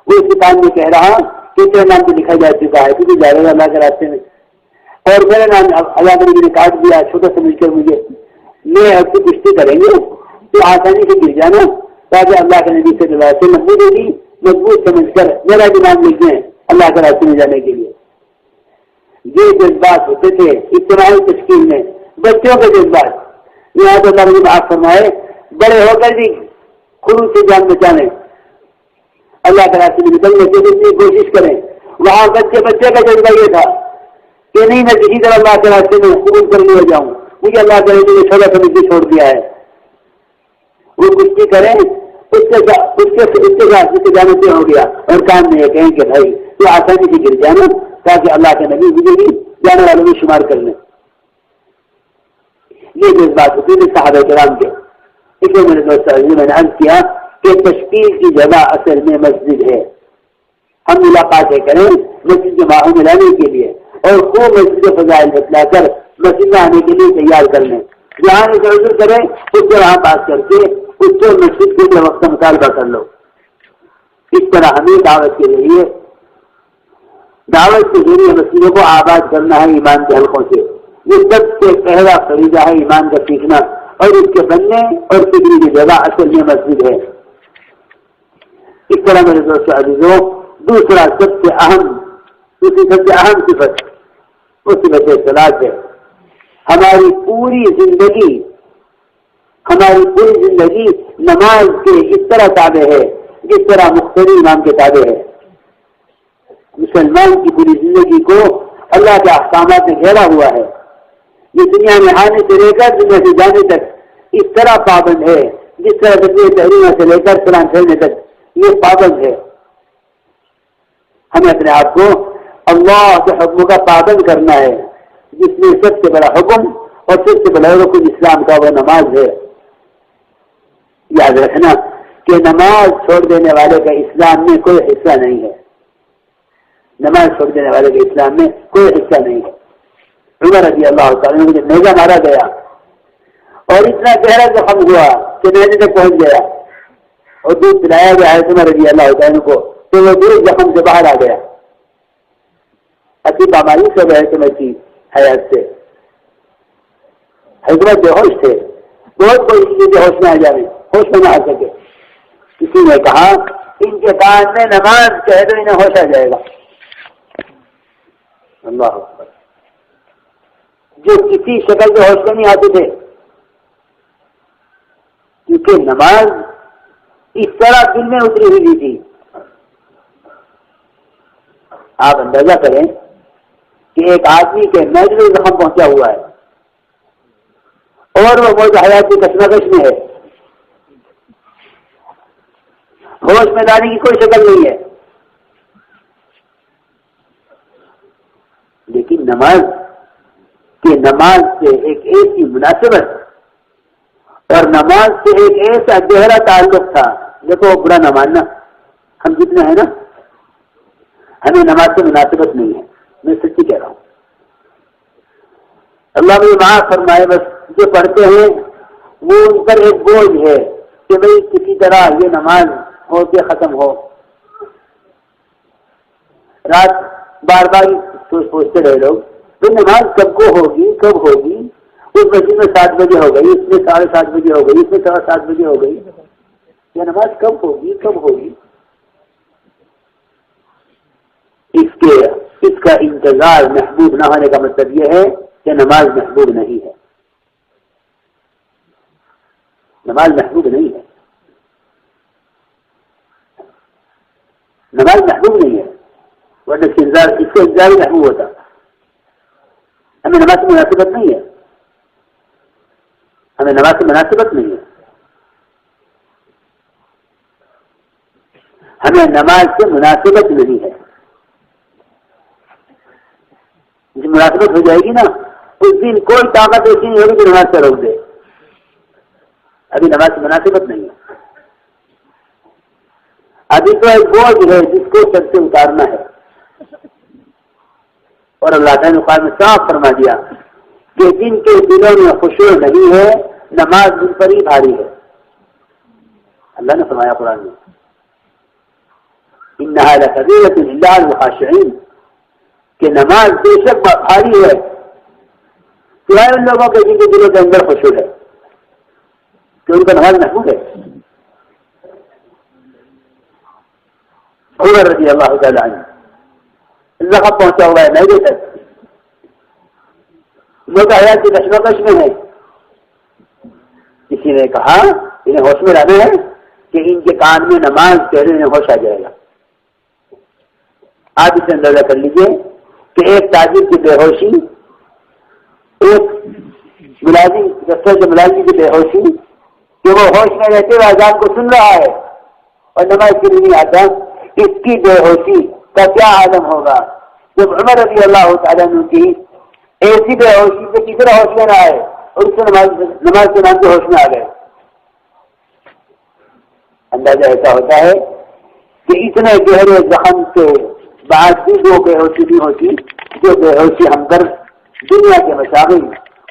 وہ اس کتاب میں کہہ رہا کہ تیرا نام تو لکھا جا چکا ہے، کیونکہ جا رہا ہے اللہ کے راستے میں، اور میرا نام اللہ کے نبی نے کاٹ دیا چھوٹا سمجھ کر مجھے، میں اب سے کشتی کریں گے تو آسانی سے گر جانا تاکہ اللہ کے نبی صلی اللہ علیہ وسلم مجھے بھی مضبوط سمجھ کر میرا بھی نام لکھ دیں اللہ کے راستے میں جانے کے لیے۔ یہ جذبات ہوتے تھے اجتماعی تشکیل میں، بچوں کے جذبات۔ یہاں تو اللہ نے آپ فرمائے بڑے ہو کر بھی خلوص سے جان بچانے، اللہ کے راستے میں نکلنے کی جتنی کوشش کریں۔ وہاں بچے کا جذبہ یہ تھا کہ نہیں میں کسی طرح اللہ کے راستے میں قبول کر لیا جاؤں، مجھے اللہ کے راستے میں چھوٹا سمجھ کے چھوڑ دیا ہے۔ وہ کشتی کریں اس کے جانے سے ہو گیا اور کام میں یہ کہیں کہ بھائی تو آسانی سے گر جانا تاکہ اللہ کے نبی مجھے بھی جانے والوں میں شمار کر لیں۔ یہ جذبات ہوتی تھی صحابہ کرام کے۔ اس لیے میرے دوست میں نے عرض کیا کہ تشکیل کی جگہ اصل میں مسجد ہے۔ ہم ملاقاتیں کریں مسجد کے ماحول میں لانے کے لیے اور خوب مسجد کے فضائل بتلا کر مسجد میں آنے کے لیے تیار کر لیں۔ جہاں ایک عذر کرے اس سے وہاں بات کر کے اس سے مسجد کے لیے وقت کا مطالبہ کر لو. اس طرح ہمیں دعوت کے ذریعے مسجدوں کو آباد کرنا ہے ایمان کے حلقوں سے. یہ سب سے پہلا فریضہ ہے ایمان کا سیکھنا، اور اس کے بننے اور سیکھنے کی جگہ اصل میں مسجد ہے. اس طرح میرے دوستوں عزیزوں، دوسری سب سے اہم صفت وہ صفت صلاۃ ہے. ہماری پوری زندگی نماز کے اس طرح تابع ہے جس طرح مختلف امام کے تابع ہے. مسلمان کی پوری زندگی کو اللہ کے احکامات میں گھیرا ہوا ہے. یہ دنیا میں آنے سے لے کر دنیا سے جانے تک اس طرح پابند ہے جس طرح تحریر سے لے کر قرآن پھیلنے تک یہ پابند ہے. ہمیں اپنے آپ کو اللہ کے حکم کا پابند کرنا ہے، جس میں سب سے بڑا حکم اور سب سے بڑا رکن اسلام کا وہ نماز ہے. یاد رکھنا کہ نماز چھوڑ دینے والے کا اسلام میں کوئی حصہ نہیں ہے. نماز چھوڑ دینے والے کا اسلام میں کوئی حصہ نہیں ہے. عمر رضی اللہ تعالیٰ عنہ جب نیزہ مارا گیا اور اتنا گہرا زخم ہوا کہ نیزے تک پہنچ گیا اور دودھ پلایا گیا ہے عمر رضی اللہ تعالیٰ عنہ کو، تو وہ دودھ زخم سے باہر آ گیا. اچھی مایوس ہو گئے تمہیں کی حیات سے. حضرت بے ہوش تھے، بہت کوئی چیزیں بے ہوش میں آ جائیں، ہوش میں نہ آ سکے. کسی نے کہا ان کے کان میں نماز کہہ دو انہیں ہوش آ جائے گا. اللہ اکبر. جو کسی شکل کے ہوش میں نہیں آتے تھے، کیونکہ نماز اس طرح دل میں اتری ہوئی تھی. آپ اندازہ کریں کہ ایک آدمی کے میدے زخم پہنچا ہوا ہے اور وہ موج حیات کی کشمکش میں ہے، ہوش میں لانے کی کوئی شکل نہیں ہے. لیکن نماز سے ایک ایسی مناسبت اور نماز سے ایک ایسا گہرا تعلق تھا. دیکھو برا نہ ماننا، ہم جتنے ہیں نا، ہمیں نماز سے مناسبت نہیں ہے. میں سچی کہہ رہا ہوں. اللہ مجھے معاف فرمائے، بس جو پڑھتے ہیں وہ ان پر ایک بوجھ ہے کہ بھئی کسی طرح یہ نماز ہو کے ختم ہو. رات بار بار سوچتے رہے لوگ تو نماز کب کو ہوگی، کب ہوگی. اس مسجد میں 7 بجے ہو گئی، اس میں 7:30 بجے ہو گئی، اس میں 7:15 بجے ہو گئی. یہ نماز کب ہوگی، کب ہوگی. اس کا انتظار محبوب نہ ہونے کا مطلب یہ ہے کہ نماز محبوب نہیں ہے. نماز محبوب نہیں ہے. نماز محبوب نہیں ہے، ورنہ اس کا انتظار محبوب ہوتا. ہمیں نماز سے مناسبت نہیں ہے. ہمیں نماز سے مناسبت نہیں ہے. ہمیں نماز سے مناسبت نہیں ہے. جب مناسبت ہو جائے گی نا، اس دن کوئی طاقت ایسی نہیں ہوگی کہ نماز سے روک دے. ابھی نماز سے مناسبت نہیں ہے. ابھی تو ایک بوجھ ہے جس کو سب سے اتارنا ہے. اور اللہ تعالیٰ نے قرآن میں صاف فرما دیا کہ جن کے دلوں میں خشوع نہیں ہے نماز ان پر ہی بھاری ہے. اللہ نے فرمایا قرآن میں انہا لکبیرۃ الا علی الخاشعین، کہ نماز بے شک بھاری ہے سوائے ان لوگوں کے جن کے دلوں کے اندر خشوع ہے، کہ ان کا نماز محفوظ ہے. عمر رضی اللہ تعالیٰ عنہ زخم پہنچا ہوا ہے میدے تک، لوگ حیات کی کشمکش میں ہے. کسی نے کہا انہیں ہوش میں لانا ہے کہ ان کے کان میں نماز کہنے میں ہوش آ جائے گا. آپ اسے اندازہ کر لیجئے کہ ایک تاجر کی بے ہوشی، ایک ملازم دفتر کے ملازم کی بے ہوشی کہ وہ ہوش میں رہتے ہوئے اذان کو سن رہا ہے اور نماز کے لیے نہیں آتا، اس کی بے ہوشی کا کیا عالم ہوگا. جب عمر رضی اللہ تعالیٰ عنہ کی ایسی بے ہوشی سے کسی طرح ہوش میں نہ آئے اور اس سے نماز کے نام سے ہوش میں آ گئے. اندازہ ایسا ہوتا ہے کہ اتنے گہرے زخم سے بعد بھی وہ بے ہوشی نہیں ہوتی جو بے ہوشی ہم پر دنیا کے مشاغل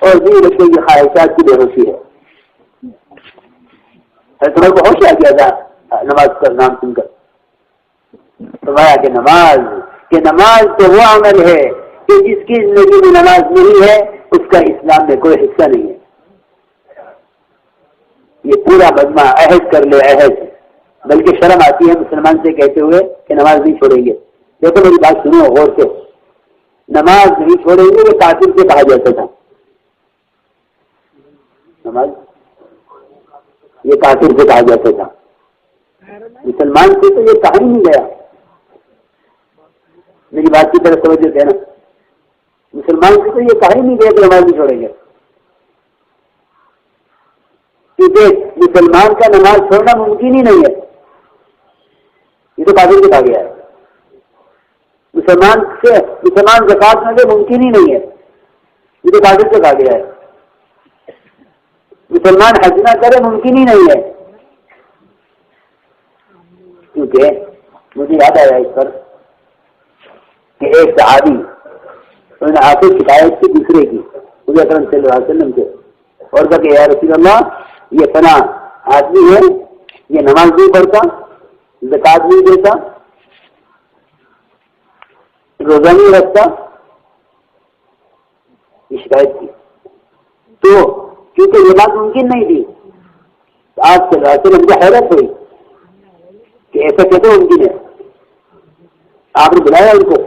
اور نہیں رکھے یہ خواہشات کی بے ہوشی ہے. تمہیں کو ہوش آ گیا تھا نماز کا نام سن کر. فرمایا کہ نماز تو وہ عمل ہے کہ جس کی زندگی میں نماز نہیں ہے اس کا اسلام میں کوئی حصہ نہیں ہے. یہ پورا مجمع عہد کر لے عہد. بلکہ شرم آتی ہے مسلمان سے کہتے ہوئے کہ نماز نہیں چھوڑیں گے. دیکھو میری بات سنو غور سے. نماز نہیں چھوڑیں گے یہ کافر سے کہا جاتا تھا. نماز یہ کافر سے کہا جاتا تھا. مسلمان سے تو یہ کہا ہی نہیں گیا. میری بات کی طرف توجہ دینا. مسلمان سے تو یہ کہا ہی نہیں گیا کہ نماز نہیں چھوڑیں گے. کیونکہ مسلمان کا نماز چھوڑنا ممکن ہی نہیں ہے. یہ تو کافر سے کہا گیا ہے. مسلمان زکات نہ دے ممکن ہی نہیں ہے. یہ تو کافر سے کہا گیا ہے. مسلمان حج نہ کرے ممکن ہی نہیں ہے. کیونکہ مجھے یاد آیا اس پر کہ ایک صحابی انہوں نے آخر شکایت کی دوسرے کی حضور اکرم صلی اللہ علیہ وسلم سے اور کہا کہ یا رسول اللہ یہ فلاں آدمی ہے یہ نماز نہیں پڑھتا زکات نہیں دیتا روزہ نہیں رکھتا. یہ شکایت کی تو کیونکہ یہ بات ممکن نہیں تھی. آپ صلی اللہ علیہ وسلم کو حیرت ہوئی کہ ایسا کیسے ممکن ہے. آپ نے بلایا ان کو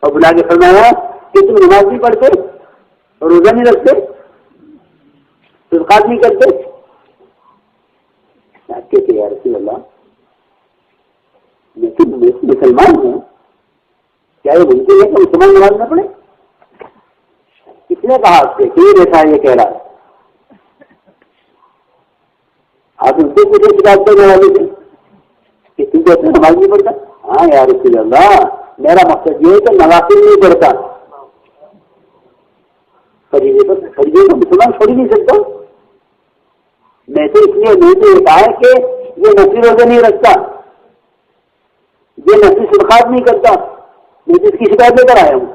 اور بلا کے فرمایا کہ تم نماز نہیں پڑھتے اور روزہ نہیں رکھتے صدقات نہیں کرتے. کہتے یا رسول اللہ لیکن مسلمان ہوں کیا یہ ممکن ہے کہ مسلمان نماز نہ پڑھے. کس نے کہا آپ سے کیوں دیکھا یہ کہہ رہا ہے. آپ ان سے پوچھے شکایت کرنے والے سے کہ تم کہتے نماز نہیں پڑھتا. ہاں یا رسول اللہ میرا مقصد یہ ہے کہ نوافل نہیں پڑھتا. فریضے کو مسلمان چھوڑ ہی نہیں سکتا. میں تو اس لیے نہیں تو یہ کہا کہ یہ نفلی روزے نہیں رکھتا یہ نفلی صدقات نہیں کرتا. میں تو اس کی شکایت لے کر آیا ہوں.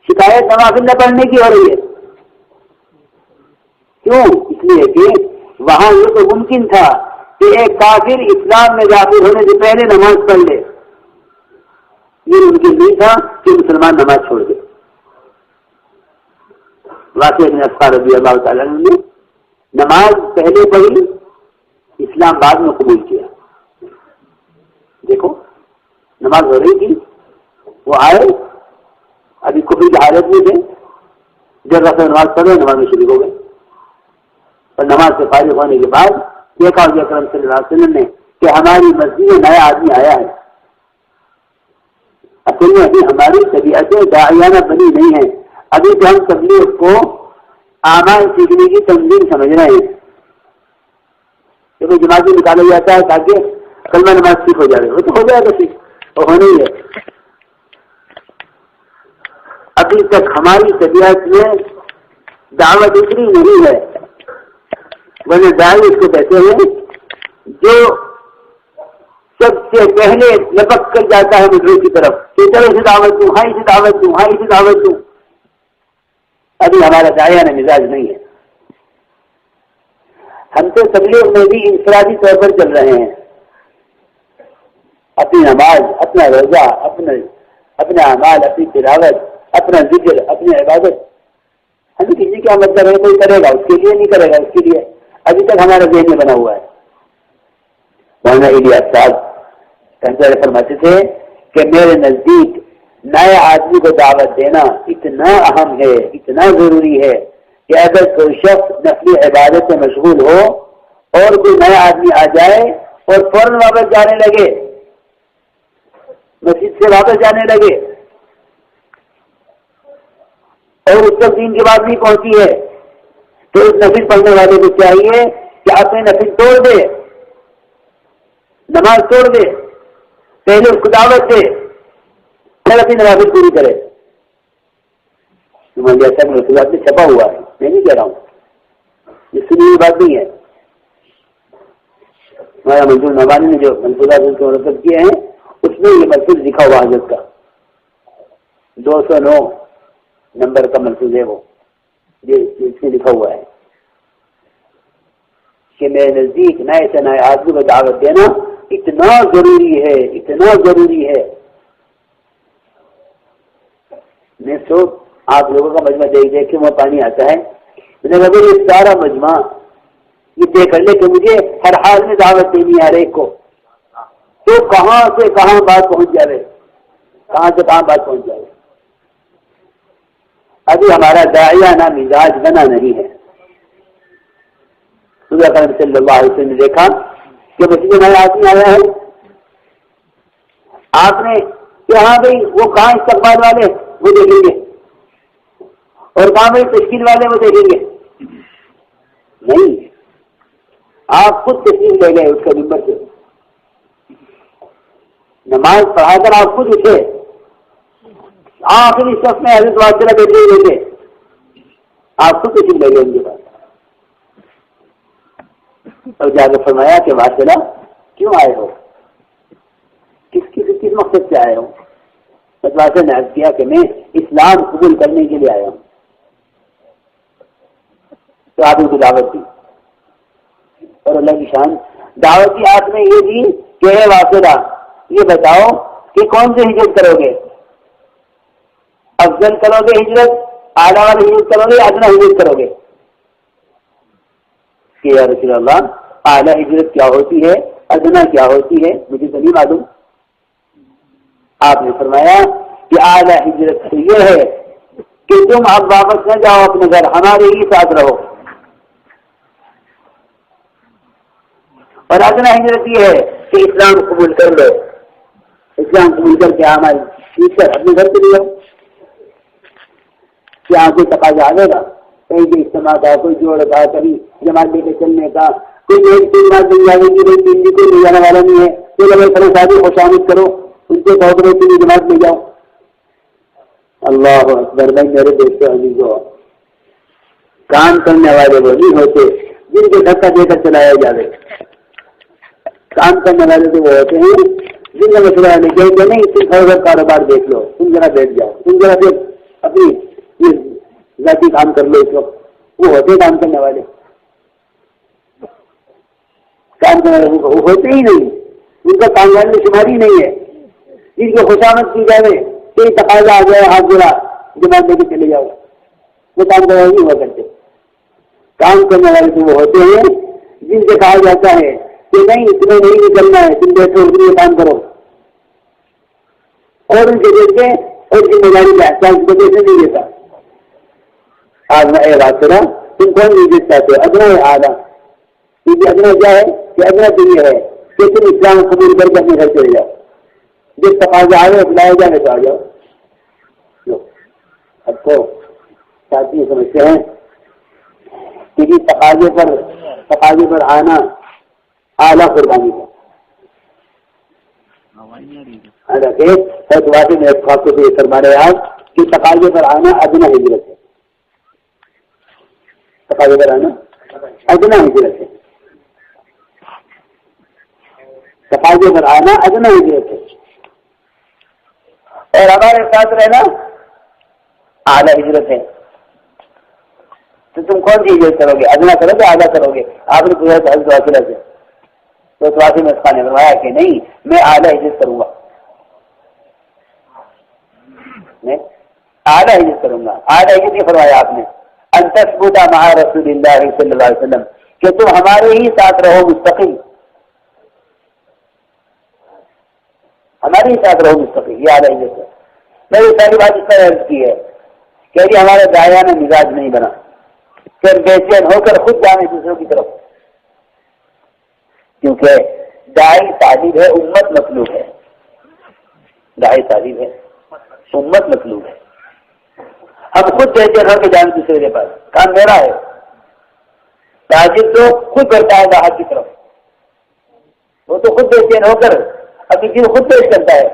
شکایت نوافل نہ پڑھنے کی ہو رہی ہے. کیوں؟ اس لیے کہ وہاں یہ تو ممکن تھا کہ ایک کافر اسلام میں داخل ہونے سے پہلے نماز پڑھ لے. یہ ممکن نہیں تھا کہ مسلمان نماز چھوڑ دے. واقعہ ابن عفان رضی اللہ تعالیٰ نے نماز پہلے پڑھی اسلام بعد میں قبول کیا. دیکھو نماز ہو رہی تھی وہ آئے ابھی کفر کی حالت میں تھے. جب رفع نماز پڑھے نماز میں شریک ہو گئے اور نماز سے فارغ ہونے کے بعد دیکھا حضور اکرم صلی اللہ علیہ وسلم نے کہ ہماری مسجد میں نیا آدمی آیا ہے. اصل میں ابھی ہماری طبیعتیں داعیانہ بنی نہیں ہیں. ابھی تو ہم تبلیغ کو اعمال سیکھنے کی تنظیم سمجھ رہے ہیں. جب جماعت میں نکالا جاتا ہے تاکہ کلمہ نماز ٹھیک ہو جائے وہ تو ہو جائے گا ٹھیک وہ ہونا ہی ہے. ابھی تک ہماری طبیعت میں دعوت اتنی نہیں ہے. ورنہ داعی اس کو کہتے ہیں جو سب سے پہلے لپک کر جاتا ہے مدعو کی طرف کہ چلو اسے دعوت دوں ہاں اسے دعوت دوں ہاں اسے دعوت دوں. ابھی ہمارا داعیانہ مزاج نہیں ہے. ہم تو تبلیغ میں بھی انفرادی طور پر چل رہے ہیں. اپنی نماز اپنا روزہ اپنا اعمال اپنی تلاوت اپنا ذکر اپنی عبادت ہمیں کسی کا مطلب ہے کوئی کرے گا اس کے لیے نہیں کرے گا اس کے لیے ابھی تک ہمارا ذہن میں بنا ہوا ہے. مولانا الیاس صاحب فرماتے تھے کہ میرے نزدیک نئے آدمی کو دعوت دینا اتنا اہم ہے اتنا ضروری ہے کہ اگر کوئی شخص نفلی عبادت سے مشغول ہو اور کوئی نیا آدمی آ جائے اور فوراً واپس جانے لگے مسجد سے واپس جانے لگے اور اس تک دین کی بات نہیں پہنچی ہے تو اس نفل پڑھنے والے کو چاہیے کہ اپنے نفل توڑ دے نماز توڑ دے پہلے اس کو دعوت دے پھر اپنی نماز پوری کرے. جیسا رسولات میں چھپا ہوا ہے میں نہیں کہہ رہا ہوں اس سے بھی بات نہیں ہے. ہمارا منظور نوانی نے جو منصوبات مرتب کیے ہیں اس میں یہ مقصد لکھا ہوا حضرت کا 209 نمبر کا ملفوظ ہے وہ، یہ اس میں لکھا ہوا ہے کہ میرے نزدیک نئے سے نئے آدمی کو دعوت دینا اتنا ضروری ہے، اتنا ضروری ہے۔ میں تو آپ لوگوں کا مجمع دیکھ دیکھ کے وہ پانی آتا ہے، میں نے کہا یہ سارا مجمع یہ طے کر لے کہ مجھے ہر حال میں دعوت دینی ہے ہر ایک کو، تو کہاں سے کہاں بات پہنچ جائے، کہاں سے کہاں بات پہنچ جائے۔ ابھی ہمارا داعیانہ مزاج بنا نہیں ہے۔ رسول اکرم صلی اللہ علیہ وسلم نے دیکھا کہ مسجد میں آدمی آیا ہے، آپ نے کہ ہاں بھائی وہ کہاں استقبال والے وہ دیکھیں گے، اور کہاں بھائی تشکیل والے وہ دیکھیں گے، نہیں، آپ خود تشکیل لے گئے اس کے ممبر سے، نماز پڑھا کر آپ خود اٹھے، آخری صف میں حضرت واصلہ بیٹھے ہوئے تھے، آپ خود تشکیل لے گئے ان کے پاس، اور جا کے فرمایا کہ واصلہ کیوں آئے ہو، کس مقصد سے آئے ہو؟ واصلہ نے عرض کیا کہ میں اسلام قبول کرنے کے لیے آیا ہوں۔ تو آپ نے دعوت دی، اور اللہ کی شان دعوت کی آپ نے یہ دی کہ اے واصلہ یہ بتاؤ کہ کون سے ہجرت کرو گے، افضل کرو گے ہجرت، اعلیٰ والی ہجرت کرو گے، ادنا ہجرت کرو گے؟ کہ یا رسول اللہ اعلیٰ ہجرت کیا ہوتی ہے، ادنا کیا ہوتی ہے، مجھے تو نہیں معلوم۔ آپ نے فرمایا کہ اعلیٰ ہجرت تو یہ ہے کہ تم اب واپس نہ جاؤ اپنے گھر، ہمارے ہی ساتھ رہو، اور ادنا ہجرت یہ ہے کہ اسلام قبول کر لو، اسلام قبول کر کے عمل کر اپنے گھر کے لیے کیا کوئی تقاضا آ جائے گا، کہیں بھی اجتماع کا، کوئی جوڑ کا، کبھی جماعت لے کے چلنے کا، کوئی ایک تین بات مل جائے گی، کوئی تین کوئی لے جانے والا نہیں ہے، کوئی اگر کھڑے شادی خوش آمد کرو، ان کے بہت بڑے کی جماعت لے جاؤ۔ اللہ اکبر۔ بھائی میرے دوستوں عزیزو، کام کرنے والے وہ نہیں ہوتے جن کے دھکا دے کر چلایا جائے، کام کرنے والے تو وہ ہوتے ہیں جن کا مسئلہ نہیں کہ نہیں تم تھوڑا کاروبار دیکھ لو، تم ذرا بیٹھ جاؤ، تم ذرا پھر اپنی ذاتی کام کر لو، اس وقت وہ ہوتے کام کرنے والے، کام کرنے والے وہ ہوتے ہی نہیں، ان کا کام میں شماری نہیں ہے، جن کی خوشامد کی جائے کوئی تقاضا آ جائے ہاتھ جوڑا جماعت لے کے چلے جاؤ، وہ کام کرنے والے نہیں ہوا کرتے۔ کام کرنے والے تو وہ ہوتے ہیں جن سے کہا جاتا ہے کہ نہیں تمہیں نہیں نکلنا ہے، تم بیٹھو اس لیے کام کرو، اور ان سے دیکھ کے اور ذمہ داری کا احساس وجہ سے نہیں دیتا۔ آج میں بات کرا تم کون نہیں دیکھ چاہتے، ادنا ہے اعلیٰ، کیونکہ ادنا کیا ہے کہ ادنا تو یہ ہے کہ تم اسلام قبول کر کے اپنے گھر چلے جاؤ، جس تقاضا آئے بلائے جانے تو آ جاؤ۔ اب تو ساتھی سمجھتے ہیں کہ جس تقاضے پر آنا اعلیٰ قربانی ہے، حالانکہ میں خاص طور سے فرما رہے آپ کہ تقاضے پر آنا ادنا ہجرت ہے، تقاضے پر آنا ادنا ہجرت ہے، تقاضے پر آنا ادنا ہجرت ہے، اور ہمارے ساتھ رہنا اعلیٰ ہجرت ہے۔ تو تم کون سی ہجرت کرو گے، ادنا کرو گے اعلیٰ کرو گے؟ آپ نے پوچھا تھا حضرت واصلہ سے، تو واصل میں خان نے فرمایا کہ نہیں میں اعلیٰ ہجرت کروں گا، میں اعلیٰ ہجرت کروں گا۔ اعلیٰ ہجرت یہ فرمایا آپ نے ان تثبت مع رسول اللہ صلی اللہ علیہ وسلم، کہ تم ہمارے ہی ساتھ رہو مستقل، ہمارے ہی ساتھ رہو مستقل، یہ اعلیٰ ہجرت ہے۔ میں یہ ساری بات اس طرح عرض کی ہے کہ ابھی ہمارا داعیانہ مزاج نہیں بنا، پھر بے چین ہو کر خود جانے دوسروں کی طرف، کیونکہ داعی تعلیم ہے، امت مطلوب ہے، داعی تعلیم ہے، امت مطلوب ہے۔ ہم خود بے چین ہو کے جانے دوسرے کے پاس، کام میرا ہے، تاجر تو خود کرتا ہے باہر کی طرف، وہ تو خود بے چین ہو کر اپنی چیز خود پیش کرتا ہے۔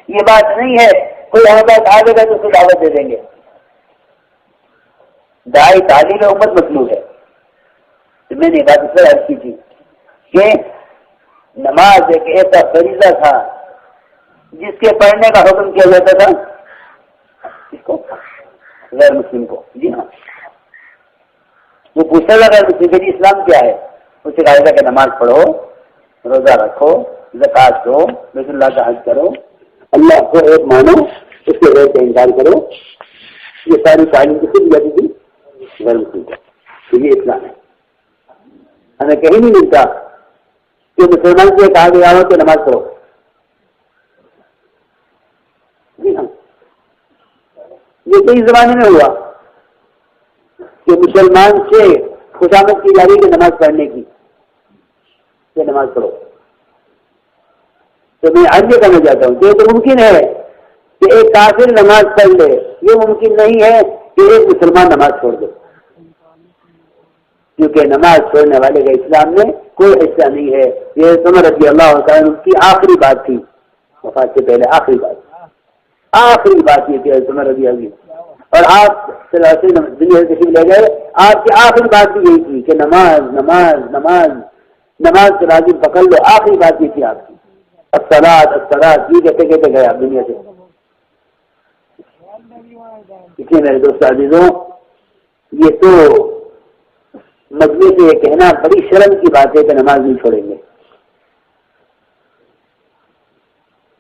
یہ بات نہیں ہے کوئی ہمارے پاس آ گئے تو اس کو دعوت دے دیں گے۔ داعی تعلیم امت مطلوب ہے۔ تو میں نے بات اس پر عرض کی تھی کہ نماز ایک ایسا فریضہ تھا جس کے پڑھنے کا حکم کیا جاتا تھا کو؟ غیر مسلم کو. جی ہاں. وہ پوچھنے لگا مسلم کہ جی اسلام کیا ہے؟ اسے کہا تھا کہ نماز پڑھو، روزہ رکھو، زکوٰۃ دو، بیت اللہ کا حج کرو، اللہ کو ایک مانو، اس کے غیر سے انکار کرو. یہ ساری تعلیم کسی بھی جاتی تھی غیر مسلم کو. تو یہ اسلام ہے. ہمیں کہیں نہیں ملتا کہ مسلمان سے کہا گیا ہو کہ نماز پڑھو. جی ہاں. یہ تو اس زمانے میں ہوا کہ مسلمان سے خوشامد کی جا رہی ہے نماز پڑھنے کی کہ نماز پڑھو. تو میں آج یہ کہنا چاہتا ہوں کہ یہ تو ممکن ہے کہ ایک کافر نماز پڑھ لے، یہ ممکن نہیں ہے کہ ایک مسلمان نماز چھوڑ دے، کیونکہ نماز چھوڑنے والے کا اسلام میں کوئی حصہ نہیں ہے. یہ عمر رضی اللہ عنہ کی آخری بات تھی، وفات سے پہلے آخری بات یہ تھی عمر رضی اللہ عنہ. اور آپ صلی اللہ علیہ وسلم دنیا سے تشریف لے گئے، آپ کی آخری بات بھی یہی تھی کہ نماز نماز نماز نماز سے لازم پکڑ لو. آخری بات یہ تھی آپ کی. الصلاۃ الصلاۃ یہ کہتے کہتے گئے آپ دنیا سے. اس لیے میرے دوست عزیزوں، یہ تو مجمع سے یہ کہنا بڑی شرم کی بات ہے کہ نماز نہیں چھوڑیں گے،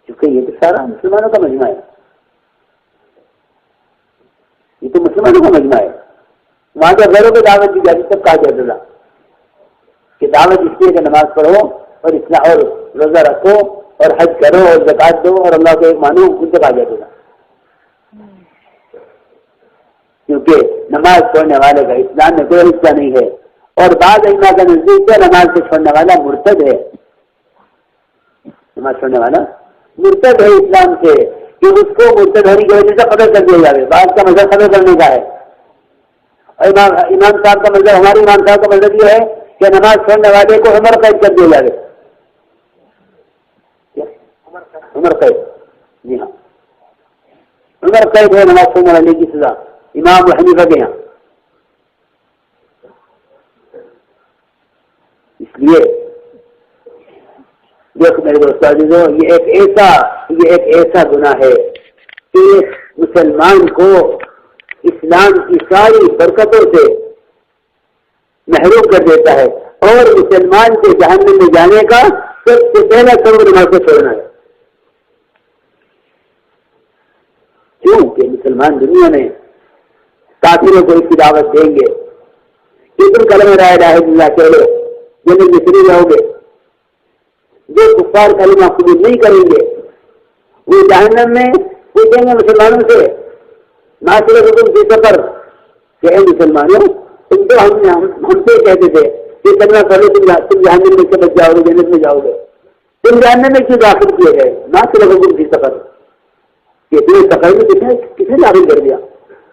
کیونکہ یہ تو سارا مسلمانوں کا مجمع ہے. یہ تو مسلمانوں کا مجمع ہے. وہاں کے غیروں کو دعوت دی جاتی سب کہا جاتا تھا کہ دعوت اس لیے کہ نماز پڑھو اور اسلام اور روزہ رکھو اور حج کرو اور زکوٰۃ دو اور اللہ کو ایک مانو. ان سے کہا جاتا تھا کیونکہ نماز چھوڑنے والے کا اسلام میں کوئی حصہ نہیں ہے. اور بعض ائمہ کا نزدیک سے نماز سے چھوڑنے والا مرتد ہے. نماز چھوڑنے والا مرتد ہے اسلام سے، کہ اس کو مرتد ہونے کی وجہ سے قتل کر دیا جائے. بعض کا مذہب قتل کرنے کا ہے. امام صاحب کا مذہب، ہمارے امام صاحب کا مذہب یہ ہے کہ نماز چھوڑنے والے کو عمر قید کر دیا جائے. عمر قید، جی ہاں، عمر قید ہے نماز چھوڑنے والے کی سزا امام ابو حنیفہ کے یہاں. اس لیے دیکھو میرے دوست عزیزو، یہ ایک ایسا گناہ ہے کہ مسلمان کو اسلام کی ساری برکتوں سے محروم کر دیتا ہے، اور مسلمان کے جہنم میں جانے کا سب سے پہلا سبب نماز کو چھوڑنا ہے. کیوں کہ مسلمان دنیا میں کافروں کو اس کی دعوت دیں گے کہ تم کلمہ لا الہ الا اللہ کہہ لو، جنت میں چلے جاؤ گے. جو کفار کلمہ قبول نہیں کریں گے وہ جہنم میں پوچھیں گے مسلمانوں سے ناصر حکم کی سفر کہ اے مسلمانوں، تم تو ہم سے کہتے تھے کہ کلمہ پڑھو تم جہنم میں سے بچ جاؤ گے، جنت میں جاؤ گے. تم جہنم میں کیوں داخل کیے گئے؟ ناصر حکم کی سفر کہ تمہیں سفر میں کسے داخل کر دیا؟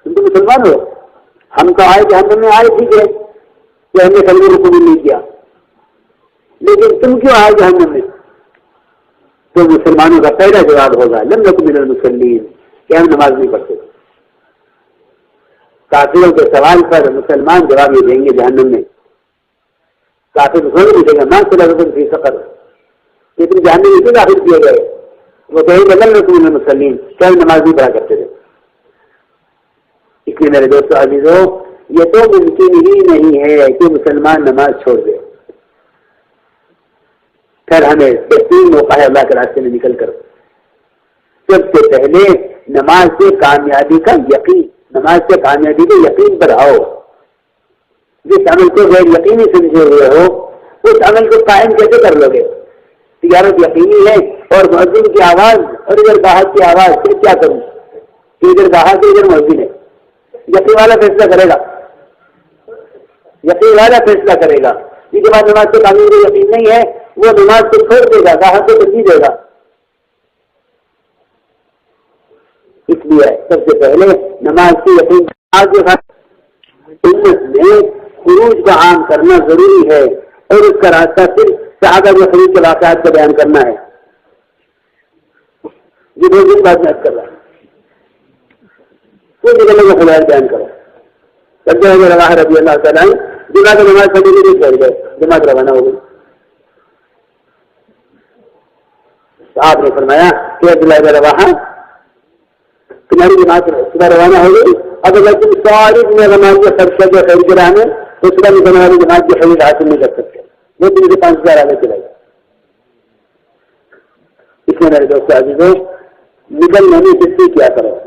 تم تو مسلمان ہو. ہم تو آئے جہنم میں آئے، ٹھیک ہے کہ ہم نے کلمے کو قبول نہیں کیا، لیکن تم کیوں آئے جہنم میں؟ تو مسلمانوں کا پہلا جواب ہوگا لم نکن من المصلین، کہ ہم نماز نہیں پڑھتے. کافروں کے سوال پر مسلمان جواب یہ دیں گے جہنم میں. کافر ضرور پوچھے گا ماں صلی اللہ فی سفر، کہ تم جہنم میں کیوں داخل کیے گئے؟ وہ کہیں گے لم نکن من المصلین، کہ ہم نماز نہیں پڑھا کرتے تھے. اس لیے میرے دوستو عزیزو، یہ تو ممکن ہی نہیں ہے کہ مسلمان نماز چھوڑ دے. پھر ہمیں بہترین موقع ہے اللہ کے راستے میں نکل کر سب سے پہلے نماز سے کامیابی کا یقین، نماز سے کامیابی کے یقین پر آؤ. جس عمل کو غیر یقینی سمجھے ہوئے ہو اس عمل کو قائم کیسے کر لو گے؟ تجارت یقینی ہے اور مؤذن کی آواز اور ادھر باہر کی آواز، پھر کیا کروں کہ ادھر باہر سے ادھر مؤذن ہے. یقین والا فیصلہ کرے گا، یقین والا فیصلہ کرے گا. جس کے بعد نماز سے کامیابی کو یقین نہیں ہے وہ نماز کو چھوڑ دے گا، باہر سے بچی دے گا. اس لیے سب سے پہلے نماز کی یقین میں خروج کا عام کرنا ضروری ہے، اور اس کا راستہ صرف صحابہ کے خروج کے واقعات کو بیان کرنا ہے. یہ دو دن بعد میں کر رہا ہے کوئی نکلنے کا خدا بیان کرو. سجدہ رواح رضی اللہ تعالیٰ جمعہ کی نماز پڑھنے کے لیے چل گئے، جماعت روانہ ہو گئی. آپ نے فرمایا کہ عبداللہ بن رواحہ تمہاری جماعت صبح روانہ ہو گئی. اب اگر تم ساری دنیا بنا کے خرچ کر کے خرید کے رہنے تو صبح نکلنے والی جماعت کی خرید حاصل نہیں کر سکتے. وہ تم سے 5,000 آگے چلے گا. اس میں میرے دوست عزیزوں نکلنے میں جتنی کیا کرو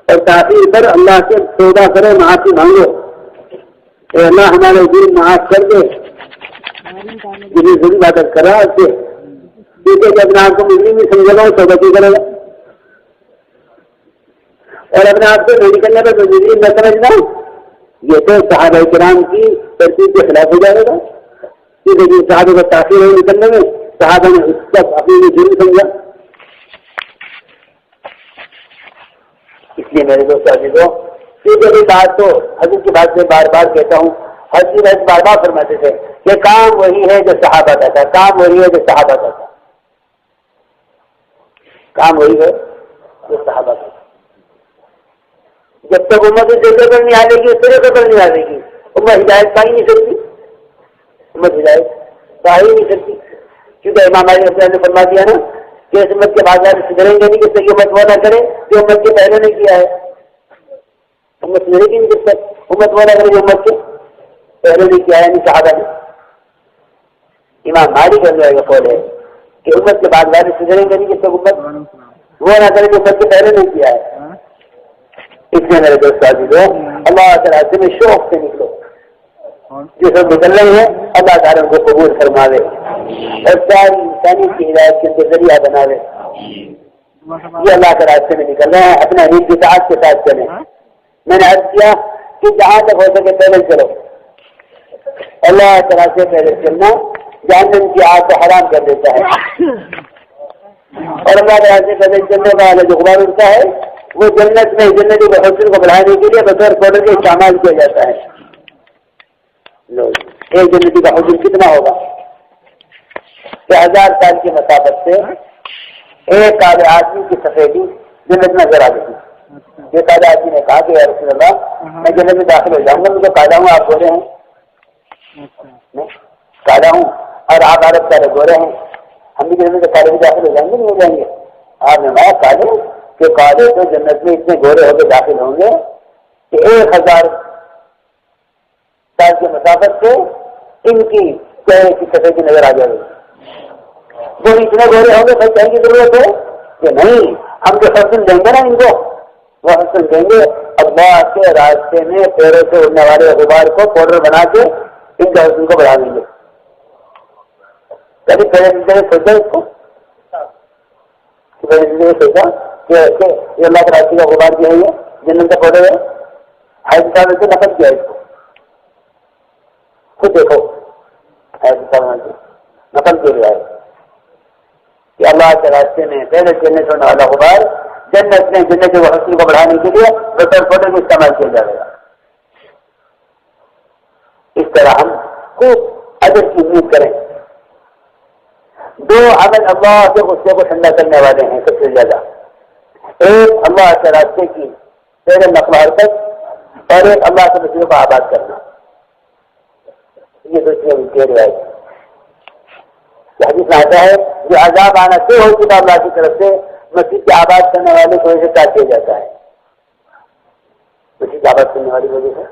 اور تاخیر پر اللہ سے توبہ کرو, معافی مانگو. اے اللہ ہمارے دل معاف کر دے, جنہیں ضرور عادت کرا سے کیونکہ جب اپنے آپ کو مجرم نہیں سمجھے گا توبہ کی کرے گا, اور اپنے آپ کو نہیں کرنے پر مجرم نہ سمجھنا یہ تو صحابہ کرام کی ترتیب کے خلاف ہو جائے گا. کیونکہ جن صحابہ کو تاخیر ہو نکلنے میں صحابہ نے اس کا اپنی مجرم سمجھا. اس لیے میرے دوست عزیزوں سیدھی بات تو حضرت کی بات میں بار بار کہتا ہوں, حضرت بار بار فرماتے تھے کہ کام وہی ہے جو صحابہ کا تھا, کام وہی ہے جو صحابہ کا تھا, کام وہی ہے جو صحابہ کا تھا. جب تک امت جگہ پر نہیں آ گی سرے پر نہیں آ گی امت ہدایت پا ہی نہیں سکتی, امت ہدایت پا ہی نہیں سکتی. کیونکہ امام علی رضی اللہ نے فرما دیا نا کہ اس امت کے بعد سدھریں گے نہیں کہ صحیح امت وہ نہ کرے جو امت کے پہلے نے کیا ہے. امت سدھرے گی نہیں جب تک امت وہ نہ کرے جو امت کے پہلے نے کیا ہے, نہیں صحابہ نے. امام مالک رضی اللہ کا قول ہے کہ امت کے بعد والے سدھریں گے نہیں جب تک امت وہ نہ کرے جو امت کے پہلے نے کیا ہے. اس میں میرے دوست عزیزوں اللہ تعالیٰ سے میں شوق سے نکلو, جو سب نکل رہے ہیں اللہ تعالیٰ ان کو قبول فرماوے اور ساری انسانی کی ہدایت کے ذریعہ بناوے. یہ اللہ کے راستے میں نکل رہے ہیں, اپنا نیک اطاعت کے ساتھ چلیں. میں نے عرض کیا کہ جہاں تک ہو سکے پہلے چلو. اللہ تعالیٰ سے پہلے چلنا جہنم کی آگ کو حرام کر دیتا ہے, اور اللہ تعالیٰ سے پہلے چلنے والا جو غبار اڑتا ہے وہ جنت میں جنتی کے حسن کو بڑھانے کے لیے بطور پاؤڈر کا استعمال کیا جاتا ہے. ایک جنتی کا حسن کتنا ہوگا کہ 1000 سال کی مسافت سے ایک کالے آدمی کی سفیدی جنت میں نظر آ گئی. یہ کالے آدمی نے کہا کہ یا رسول اللہ میں جنت میں داخل ہو جاؤں گا, مجھے کالا ہوں آپ گورے ہیں, کالا ہوں اور آپ عرب سارے گورے ہیں, ہم بھی جنت میں کالے بھی داخل ہو جائیں گے نہیں ہو جائیں گے. آپ نے کہا کالے کہ کالے تو جنت میں اتنے گورے ہو کے داخل ہوں گے کہ 1000 سال کی مسافت سے ان کی چہرے کی سفیدی نظر آ جائے گی. وہ اتنے گورے ہوں گے بھائی کہیں کی ضرورت ہے کہ نہیں, ہم جو حسن دیں گے نا ان کو وہ حسن دیں گے اللہ کے راستے میں پیروں سے اڑنے والے غبار کو پاؤڈر بنا کے ان کے حسن کو بڑھا دیں گے. کبھی پہلے سوچا اس کو سوچا کہ یہ اللہ کے راستے کا غبار جو ہے یہ جنت کا پاؤڈر ہے, حیض صاحب سے نقل کیا اس کو خود دیکھو, حیض صاحب نقل کیا گیا ہے کہ اللہ کے راستے میں پہلے جنت ہونے والا غبار جنت میں جنت کے حسن کو بڑھانے کے لیے بطور پاؤڈر کا استعمال کیا جائے گا. اس طرح ہم خوب اجر کی امید کریں. 2 عمل اللہ کے غصے کو ٹھنڈا کرنے والے ہیں سب سے زیادہ. ایک اللہ کے راستے کی پہلے نقل و حرکت اور ایک اللہ کے مسئلے کو آباد کرنا. یہ دوسرے ملتے روایت حدیث میں آتا ہے جو عذاب آنا سے ہو چکا اللہ کی طرف سے مسجد کے آباد کرنے والے کی وجہ سے کاٹ دیا جاتا ہے. مسجد آباد کرنے والی وجہ سے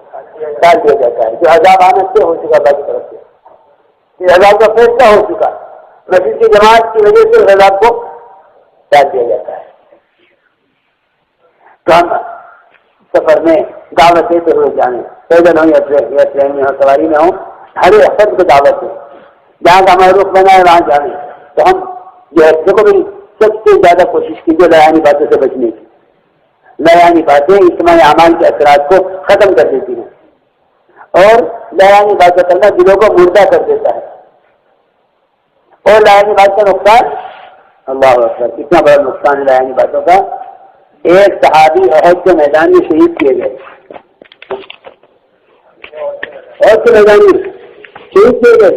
کاٹ دیا جاتا ہے. جو عذاب آنا سے ہو چکا اللہ کی طرف سے عذاب کا فیصلہ ہو چکا مسجد کی جماعت کی وجہ سے عذاب کو کاٹ دیا جاتا ہے. تو ہم سفر میں دعوت دیتے ہوئے جانے, پیدل ہوں یا ٹرین میں ہو, سواری میں ہوں, ہر ایک کو دعوت ہے. جہاں کا ہمارا رخ بنا ہے وہاں جانے. تو ہم جو ہے دیکھو بھائی سب سے زیادہ کوشش کیجیے لایانی باتوں سے بچنے کی. لایانی باتیں اجتماعی اعمال کے اثرات کو ختم کر دیتی ہیں, اور لایانی باتیں کرنا دلوں کو مردہ کر دیتا ہے. اور لایانی بات کا نقصان اللہ اکبر کتنا بڑا نقصان ہے لایانی باتوں کا. ایک صحابی احد کے میدان میں شہید کیے گئے, احد کے میدان میں شہید کیے گئے,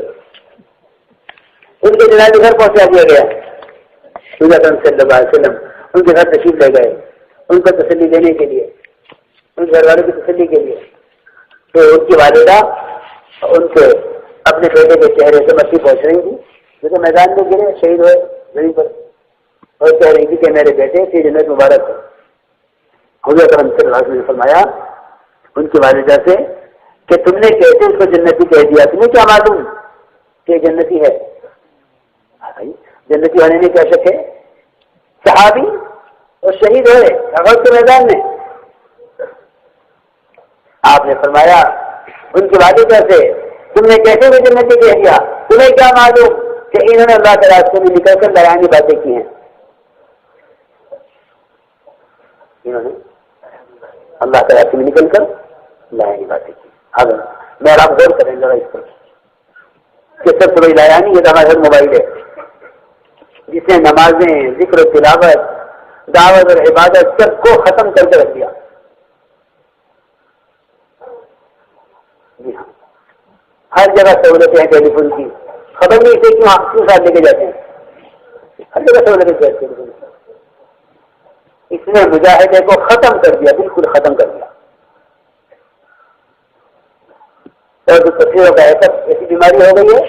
ان کے جنازے گھر پہنچا دیا گیا. صلی اللہ علیہ وسلم ان کے گھر تشریف لے گئے ان کو تسلی دینے کے لیے, ان گھر والوں کی تسلی کے لیے. تو ان کی والدہ ان کے اپنے بیٹے کے چہرے سے مٹی پہنچ رہی تھی, جیسے میدان میں گرے شہید ہوئے زمین پر, اور کہہ رہی تھی کہ میرے بیٹے کی جنت مبارک ہے. حضور اکرم صلی اللہ علیہ وسلم نے فرمایا ان کی والدہ سے کہ تم نے کیسے اس کو جنتی کہہ دیا، تمہیں کیا معلوم کہ جنتی ہے؟ جنتی ہونے میں کیا شک ہے؟ صحابی اور شہید ہوئے احد کے میدان میں. آپ نے فرمایا ان کی والدہ سے تم نے کیسے بھی جنتی کہہ دیا، تمہیں کیا معلوم کہ انہوں نے اللہ کے راستے میں نکل کر لڑائی باتیں کی ہیں. انہوں نے اللہ کے راستے میں نکل کر لڑائی باتیں کی. اب میں آپ غور کریں ذرا اس پر کہ سب سے بڑی لایانی یہ تو ہمارے موبائل ہے جس نے نمازیں، ذکر و تلاوت، دعوت اور عبادت سب کو ختم کر کے رکھ دیا. جی ہاں، ہر جگہ سہولتیں ہیں ٹیلی فون کی، خبر نہیں سے کیوں ساتھ لے کے جاتے ہیں، ہر جگہ سہولتیں ہیں ٹیلی فون کی. اس نے مجاہدے کو ختم کر دیا، بالکل ختم کر دیا. اور جو تصویروں کا ایسی بیماری ہو گئی ہے،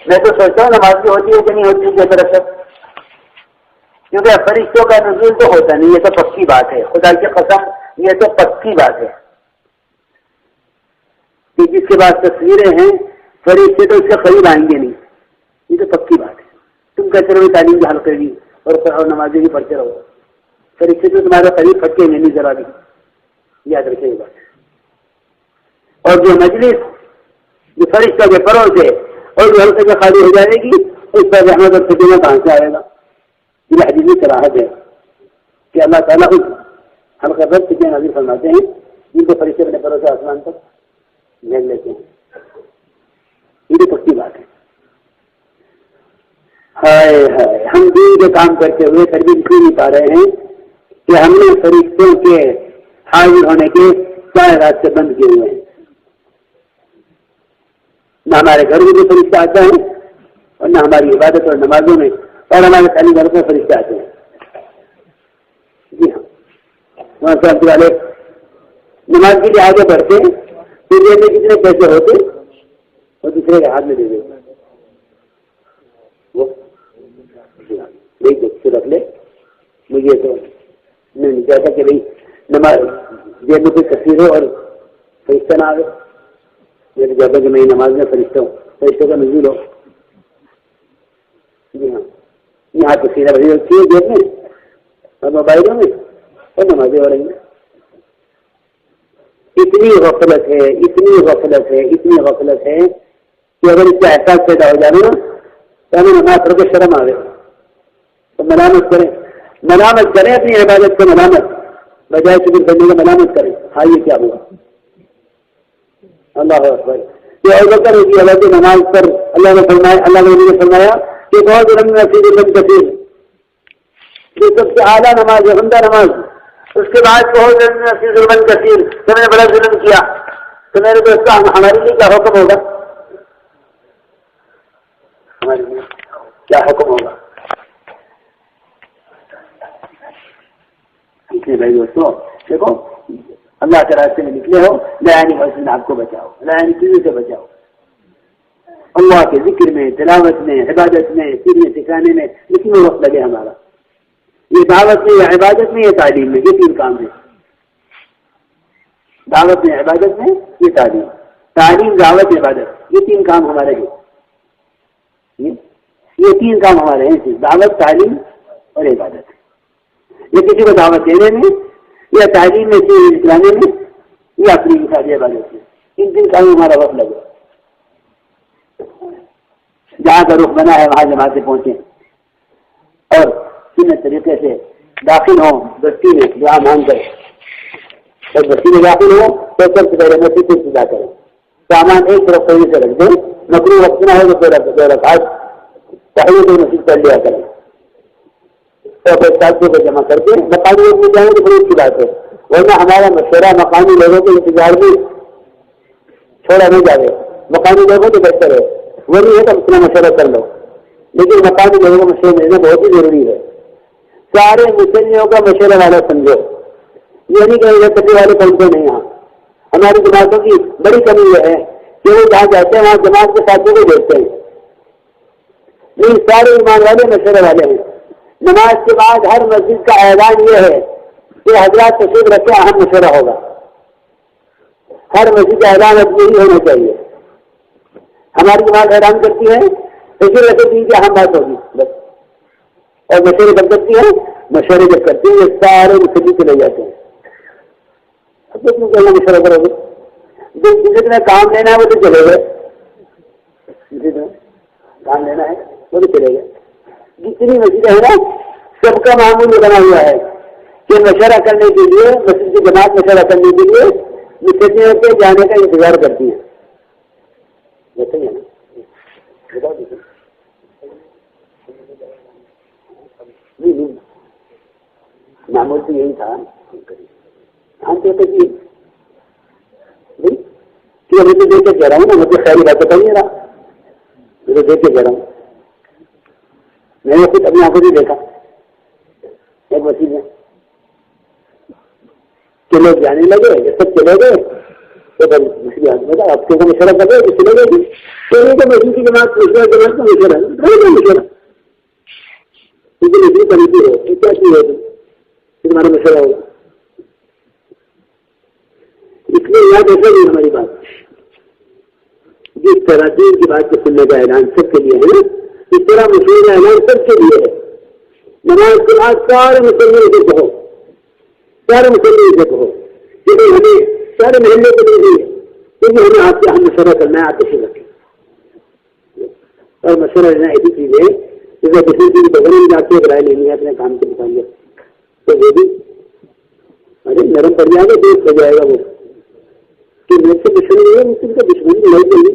میں تو سوچتا ہوں نماز بھی ہوتی ہے کہ نہیں ہوتی ہے طرف سے، کیونکہ فرشتوں کا نزول تو ہوتا نہیں، یہ تو پکی بات ہے، خدا کی قسم یہ تو پکی بات ہے کہ جس کے بعد تصویریں ہیں فرشتے تو اس کے قریب آئیں گے نہیں، یہ تو پکی بات ہے. تم کہتے رہو تعلیم کی حل کر دی اور نمازیں بھی پڑھتے رہو، فرشتے تو تمہارے قریب پھٹکے نہیں ذرا بھی، یاد رکھے یہ بات. اور جو مجلس جو فرشتوں کے پروں سے اور جو ہلکے میں خالی ہو جائے گی اس پر رحمت اور فتنہ کہاں سے آئے گا؟ یہ حدیث کی صراحت ہے کہ اللہ تعالیٰ اس ہلکے پر فتنہ نازل فرماتے ہیں جن کو فرشتے اپنے پروں سے آسمان تک بھیج لیتے ہیں. یہ بھی پکی بات ہے. ہائے ہائے، ہم دین کے کام کرتے ہوئے پھر بھی کیوں نہیں پا رہے ہیں کہ ہم نے فرشتوں کے حاضر ہونے کے سارے راستے بند کیے ہوئے ہیں. نہ ہمارے گھر میں بھی فرشتے آتے ہیں اور نہ ہماری عبادت اور نمازوں میں اور ہمارے خالی گھر میں فرشتے آتے ہیں. جی ہاں، وہاں صاحب والے نماز کے لیے آگے بڑھتے پھر میں کتنے پیسے ہوتے اور دوسرے کے ہاتھ میں دے دیتے. وہ رکھ لے، مجھے تو میں نہیں چاہتا کہ بھائی نماز جیب میں کوئی تصویر ہو اور فرشتہ نہ آئے. میں تو چاہتا کہ میں نماز میں فرشتوں کا نزول ہو. جی ہاں، یہاں تصویریں بھری ہوتی ہے جیب میں اور موبائلوں میں اور نمازیں ہو رہی ہیں. اتنی غفلت ہے، اتنی غفلت ہے، اتنی غفلت ہے کہ اگر اس کا احساس پیدا ہو جائے نا تو ہمیں نماز پڑھ کے شرم آئے تو ملامت کریں اپنی عبادت کو، ملامت بجائے شکر کرنے کا ملامت کریں. ہاں یہ کیا ہوا؟ اللہ اکبر. یہ ابوبکر رضی اللہ کی نماز پر اللہ نے فرمایا کہ بہت رنگ نصیب بن کثیر، یہ سب سے اعلیٰ نماز ہے، عمدہ نماز. اس کے بعد بہت رنگ نصیب بن کثیر، تم نے بڑا ظلم کیا. تو میرے دوست ہمارے لیے کیا حکم ہوگا؟ ہمارے لیے کیا حکم ہوگا؟ اس لیے بھائی دوستوں دیکھو، اللہ کے راستے میں نکلے ہو، لایانی حسن آپ کو بچاؤ، لایانی چیزوں سے بچاؤ. اللہ کے ذکر میں، تلاوت میں، عبادت میں، سیکھنے سکھانے میں اتنا وقت لگے ہمارا. یہ دعوت میں یا عبادت میں یا تعلیم میں، یہ تین کام ہے. دعوت میں، عبادت میں، یہ تعلیم، دعوت، عبادت، یہ تین کام ہمارے ہیں. یہ تین کام ہمارے ہیں، دعوت، تعلیم اور عبادت. یہ کسی کو دعوت دینے میں یا تعلیم میں سکھلانے میں یا اپنی ساری عبادت میں، ان تین کاموں ہمارا وقت لگے. جہاں کا رخ بنا ہے وہاں جماعتیں پہنچے اور سنت طریقے سے داخل ہوں بستی میں، دعا مانگ کر. اور بستی میں داخل ہوں تو سب سے پہلے مسجد سے ابتدا کریں، سامان ایک طرف صحیح سے رکھ دیں. مکروہ وقت نہ ہو تو دو رکعت تحیت مسجد کر لیا کریں. تو پھر ساتھیوں کو جمع کر کے مقامی لوگ میں جائیں تو بڑی اچھی بات ہے. ورنہ ہمارا مشورہ مقامی لوگوں کے انتظار میں چھوڑا نہیں جائے. مقامی لوگوں تو بہتر ہے، وہ نہیں ہے تو اپنا مشورہ کر لو، لیکن مقامی لوگوں کا مشورہ لینا بہت ہی ضروری ہے. سارے مسلمانوں کا مشورہ والا سمجھو، یہ نہیں کہ پتی والے پہنچے نہیں. یہاں ہماری جماعتوں کی بڑی کمی یہ ہے کہ وہ جہاں جاتے ہیں وہاں جماعت کے ساتھیوں کو دیکھتے ہیں. نہیں، سارے ایمان والے مشورے والے ہیں. نماز کے بعد ہر مسجد کا اعلان یہ ہے کہ حضرات تشریف رکھے اہم مشورہ ہوگا. ہر مسجد کا اعلان اب یہی ہونا چاہیے. ہماری جماعت اعلان کرتی ہے تشریف رکھے دین کی اہم بات ہوگی بس. اور مشورے کب کرتی ہے؟ مشورے جب کرتے ہیں یہ سارے مسجد چلے جاتے ہیں. اب تم کہنا مشورہ کرو گے؟ جس نے کام لینا ہے وہ تو چلے گئے. کام لینا ہے وہ تو چلے گئے. جتنی مسجدیں ہیں نا سب کا معمول یہ بنا ہوا ہے کہ مشورہ کرنے کے لیے مسجد کی جماعت مشورہ کرنے کے لیے مسجدوں کے جانے کا انتظار کرتی ہیں. جیسے ہی ہے نا معمول تو یہی تھا. ہم کہتے کہ ابھی تو دیکھ کے کہہ رہا ہوں نا, مجھے خیری بات بتا نہیں رہا, مجھے دیکھ کے کہہ رہا ہوں. میں نے خود اپنی آنکھوں سے دیکھا ایک مسجد میں کہ لوگ جانے لگے, جب تک چلے گئے تو دوسری آدمی کا آپ کو مشورہ کر دے چلے گئے تو مسجد کی جماعت مشورہ کا مشورہ مشورہ کیونکہ مسجد کمیٹی ہے کیا چیز ہے تمہارا مشورہ ہوگا. اس لیے یاد رکھے گی ہماری بات. جس طرح دین کی بات کو سننے کا اعلان سب کے لیے ہے اس طرح مشورے کا اعلان سب کے لیے ہے. نماز کے بعد سارے مسلمانوں سے کہو, سارے مسلمانوں سے کہو کیونکہ ہمیں سارے محلے کو دے دی ہے کیونکہ ہمیں آپ سے ہم مشورہ کرنا ہے, آپ کسی رکھیں. اور مشورہ لینا ایسی چیز ہے جیسے کسی چیز بغیر میں جا کے رائے لینی ہے اپنے کام کے مطابق تو وہ بھی ارے نرم پڑ جائے گا, دوست ہو جائے گا وہ کہ میرے سے دشمن نہیں ہے, مسلم کا دشمن لڑائی چل رہی.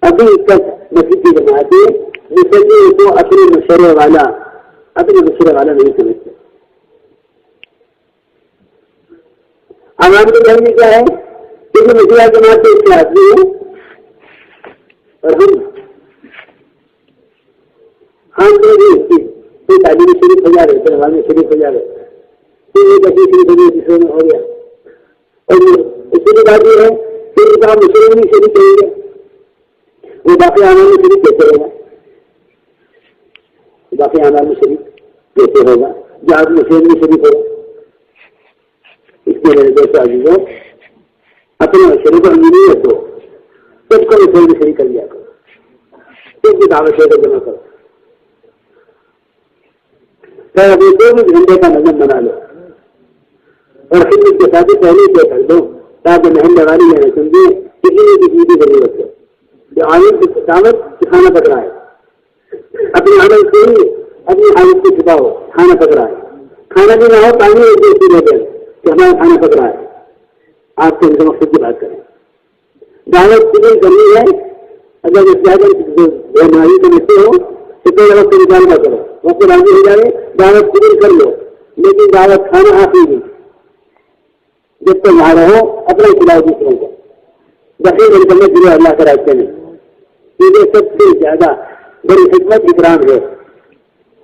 ابھی تک مسجد کی جماعتیں مسلموں کو اپنے مشورے والا نہیں سمجھتے. عوام کے گھر میں کیا ہے کیونکہ مشورہ جماعت سے اس کے آدمی ہے اور ہم کوئی تعلیم شریف ہو جا رہے تھے, میں شریف ہو جا رہے شریف ہو گئی دوسروں میں ہو گیا. اور اس کی بات یہ ہے کہ کہا مسلم نہیں شریف کریں گے وہ باقی عمل میں شریف کیسے ہوگا, باقی عمل میں شریف کیسے ہوگا جہاں مسلم میں شریف ہوگا. اس کے لیے دوست عزیزوں اپنے شریف امیر ہے تو سب کو مسلم میں شریف کر لیا کرو, سب کی دعوت ہے جمع کرو. ابھی 24 گھنٹے کا نظم بنا لو اور پھر اس کے ساتھ پہلے سے کر دو تاکہ محلے والی یہ نہ سمجھے کسی نے کسی کی ضرورت ہے جو عالم کی دعوت سکھانا پڑ رہا ہے. اپنی عمل سے ہی اپنی حالت کو چھپاؤ, کھانا پک رہا ہے, کھانا بھی نہ ہو پانی ایسی رہ جائے کہ ہمارا کھانا پک رہا ہے. آپ سے ان کے مقصد کی بات کریں. دعوت قبول کرنی ہے اگر اس بیماری سمجھتے ہو تو کوئی وقت نکال نہ کرو, وقت راضی ہو جائے دعوت قبول کر لو لیکن دعوت کھانا آتی نہیں. جب تک وہاں رہو اپنا کھلاؤ دوسروں کو دخیل کرنے کے لیے اللہ کا راستے میں, کیونکہ سب سے زیادہ بڑی حکمت اکرام ہے.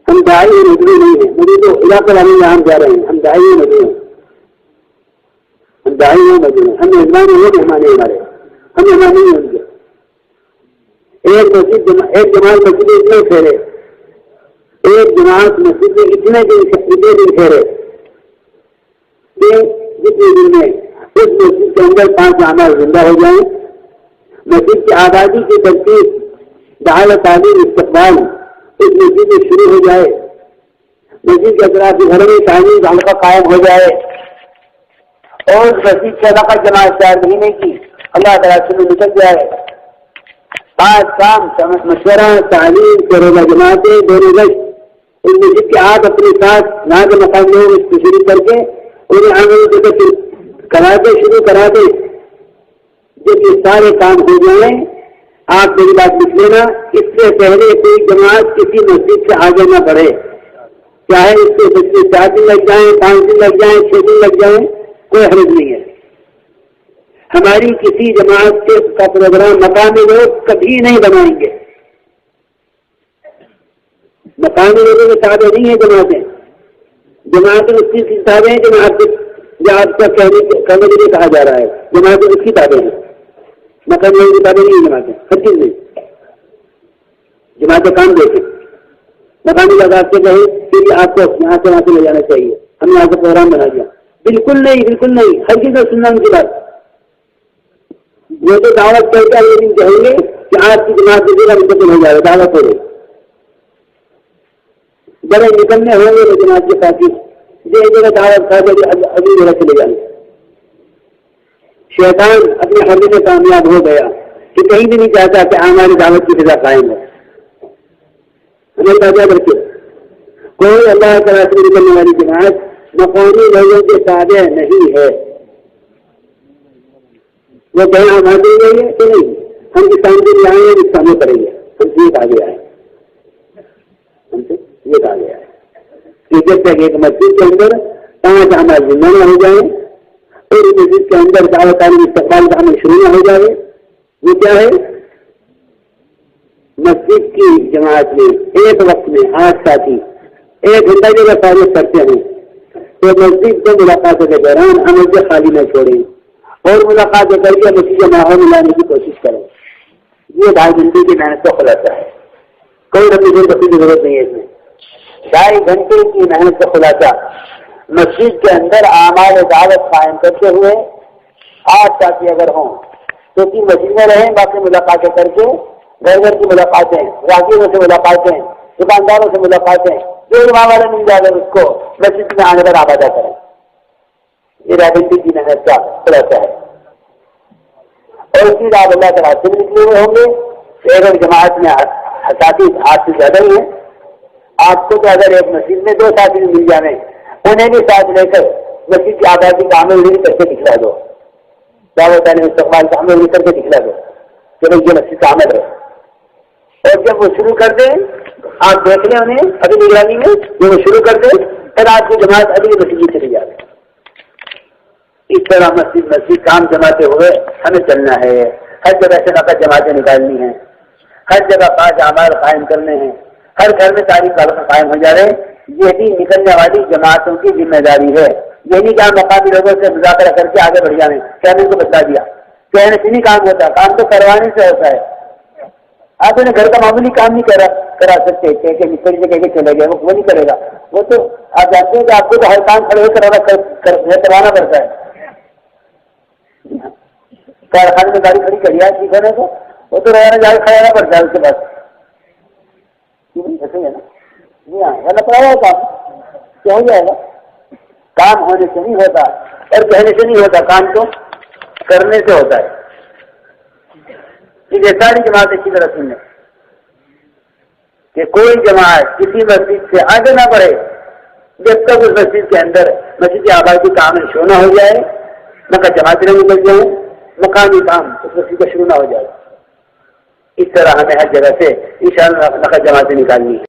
ہم دائی اور مجرو نہیں ہیں, مجھے تو علاقہ والے میں ہم جا رہے ہیں, ہم دائی اور مجرو ہیں, ہم دائی اور مجرو ہیں, ہم مہمان ہیں مہمان ہمارے, ہم مہمان نہیں ہوں گے. ایک جماعت مسجد میں اتنے پھیرے, ایک جماعت مسجد میں اتنے دن پھیرے کہ جتنے دن میں اس مسجد کے اندر 5 اعمال زندہ ہو جائیں, مسجد کی آبادی کی ترتیب دعوت تعلیم استقبال اس مسجد میں شروع ہو جائے, مسجد کے اطراف کے گھروں میں تعلیم حلقہ قائم ہو جائے اور مسجد سے علاقہ جماعت 4 مہینے کی اللہ تعالیٰ سے نکل جائے. آج کام مشورہ تعلیم کے روزہ جماعتیں دونوں گشت اس مسجد کے آپ اپنے ساتھ نہ کے مقام لوگ اس کو شروع کر کے انہیں عمل کراتے شروع کراتے جب یہ سارے کام ہو جائیں آپ میری بات لکھ لینا. اس سے پہلے کوئی جماعت کسی مسجد سے آگے نہ بڑھے, چاہے اس کو 4 دن لگ جائیں, 5 دن لگ جائیں, 6 دن لگ جائیں, کوئی حرج نہیں ہے. ہماری کسی جماعت کے کا پروگرام مقامی لوگ کبھی نہیں بنائیں گے. مقامی لوگوں کے تابع نہیں ہیں جماعتیں. جماعتیں اس کی کتابیں ہیں جو آپ کا کہنے کے لیے کہا جا رہا ہے, جماعتیں اس کی کتابیں ہیں, مقامی لوگوں کی کتابیں نہیں ہیں جماعتیں, ہر چیز نہیں. جماعتیں کام دیکھیں, مقامی لوگ آپ سے کہیں کہ کے لیے آپ کو یہاں سے وہاں سے لے جانا چاہیے، ہم نے یہاں سے پروگرام بنا دیا. بالکل نہیں، بالکل نہیں، ہر چیز کا سننا ان کی بات. وہ تو دعوت کر کے یہ کہیں گے کہ آپ کی جماعت سے منتقل ہو جائے، دعوت ہو گئی. بڑے نکلنے ہوں گے جماعت کے ساتھی یہ جگہ دعوت کھا کے اگلی جگہ چلے جائیں. شیطان اپنے حملے میں کامیاب ہو گیا کہ کہیں بھی نہیں چاہتا کہ ہماری دعوت کی فضا قائم ہے. ہمیں تازہ کرتے کوئی اللہ تعالیٰ سے نکلنے والی جماعت مقامی لوگوں کے تابع نہیں ہے. وہ کہیں ہم آگے گئے کہ نہیں، ہم کسان کے لیے آئے ہیں، اس سامنے کریں گے، ہم سے یہ آگے آئے، ہم سے یہ آگے آئے کہ جب تک ایک مسجد کے اندر 5 اعمال زندہ نہ ہو جائے اور مسجد کے اندر دعوت عالم استقبال کا عمل شروع نہ ہو جائے. یہ کیا ہے؟ مسجد کی جماعت میں ایک وقت میں 8 ساتھی 1 گھنٹہ جگہ فارغ کرتے ہیں تو مسجد کو ملاقاتوں کے دوران عمل سے خالی نہ چھوڑیں اور ملاقات کر کے مسجد کے ماحول میں لانے کی کوشش کریں. یہ 2.5 گھنٹے کی محنت کا خلاصہ ہے. کوئی ربی کی ضرورت نہیں ہے اس میں. 2.5 گھنٹے کی محنت کا خلاصہ مسجد کے اندر اعمال دعوت قائم کرتے ہوئے 8 ساتھی اگر ہوں تو کہ مسجد میں رہیں، باقی ملاقاتیں کر کے گھر کی ملاقاتیں، راہگیروں سے ملاقاتیں، دکانداروں سے ملاقاتیں، جو امام والا مل جائے اس کو مسجد میں آنے پر آبادہ کریں. یہ 2.5 گھنٹے کی محنت کا خلاصہ ہے. اور اسی رات اللہ کے راستے میں نکلے ہوئے ہوں گے. اگر جماعت میں ساتھی 8 سے زیادہ ہی ہیں، آپ کو تو اگر ایک مسجد میں 2 ساتھی مل جانے انہیں بھی ساتھ لے کر مسجد کی آبادی کا عمل نہیں کر کے دکھلا دو، دعوت عالم استقبال کا عمل نہیں کر کے دکھلا دو کہ یہ مسجد کا عمل ہے. اور جب وہ شروع کر دیں آپ دیکھ لیں انہیں ابھی نگرانی میں، جب وہ شروع کر دیں پھر آپ کی جماعت اگلی مسجد چلی جائے. اس طرح مسجد کام جماتے ہوئے ہمیں چلنا ہے. ہر جگہ سے نقد جماعتیں نکالنی ہیں، ہر جگہ 5 اعمال قائم کرنے ہیں، ہر گھر میں تاریخ قائم ہو جائے. یہ بھی نکلنے والی جماعتوں کی ذمہ داری ہے. یہ نہیں کہ ہم مقامی لوگوں سے مذاکرہ کر کے آگے بڑھ جانے. کہنے کو بتا دیا، کہنے سے نہیں کام ہوتا، کام تو کروانے سے ہوتا ہے. آپ انہیں گھر کا معمولی کام نہیں کرا سکتے کہ مستری سے کہہ کے چلے گئے، وہ نہیں کرے گا. وہ تو آپ جانتے ہیں کہ آپ کو تو ہر کام کھڑے ہو کروانا پڑتا ہے. کارخانے میں گاڑی کھڑی کری ہے ٹھیک ہونے کو، وہ تو روزانہ جا کے کھڑا رہنا پڑتا ہے اس کے بعد. ایسے ہے نا؟ جی ہاں، غلط پڑا ہوا کام کیا ہو جائے گا. کام ہونے سے نہیں ہوتا اور کہنے سے نہیں ہوتا، کام تو کرنے سے ہوتا ہے. یہ ساری جماعت اچھی طرح سنیں کہ کوئی جماعت کسی مسجد سے آگے نہ بڑھے جب تک اس مسجد کے اندر مسجد کی آبادی کا عمل شروع نہ ہو جائے، نہ کہ جماعتیں نکل جائیں، مقامی کام اس مسجد کا شروع نہ ہو جائے. اس طرح ہمیں ہر جگہ سے انشاءاللہ نقد جماعتیں نکالنی ہے.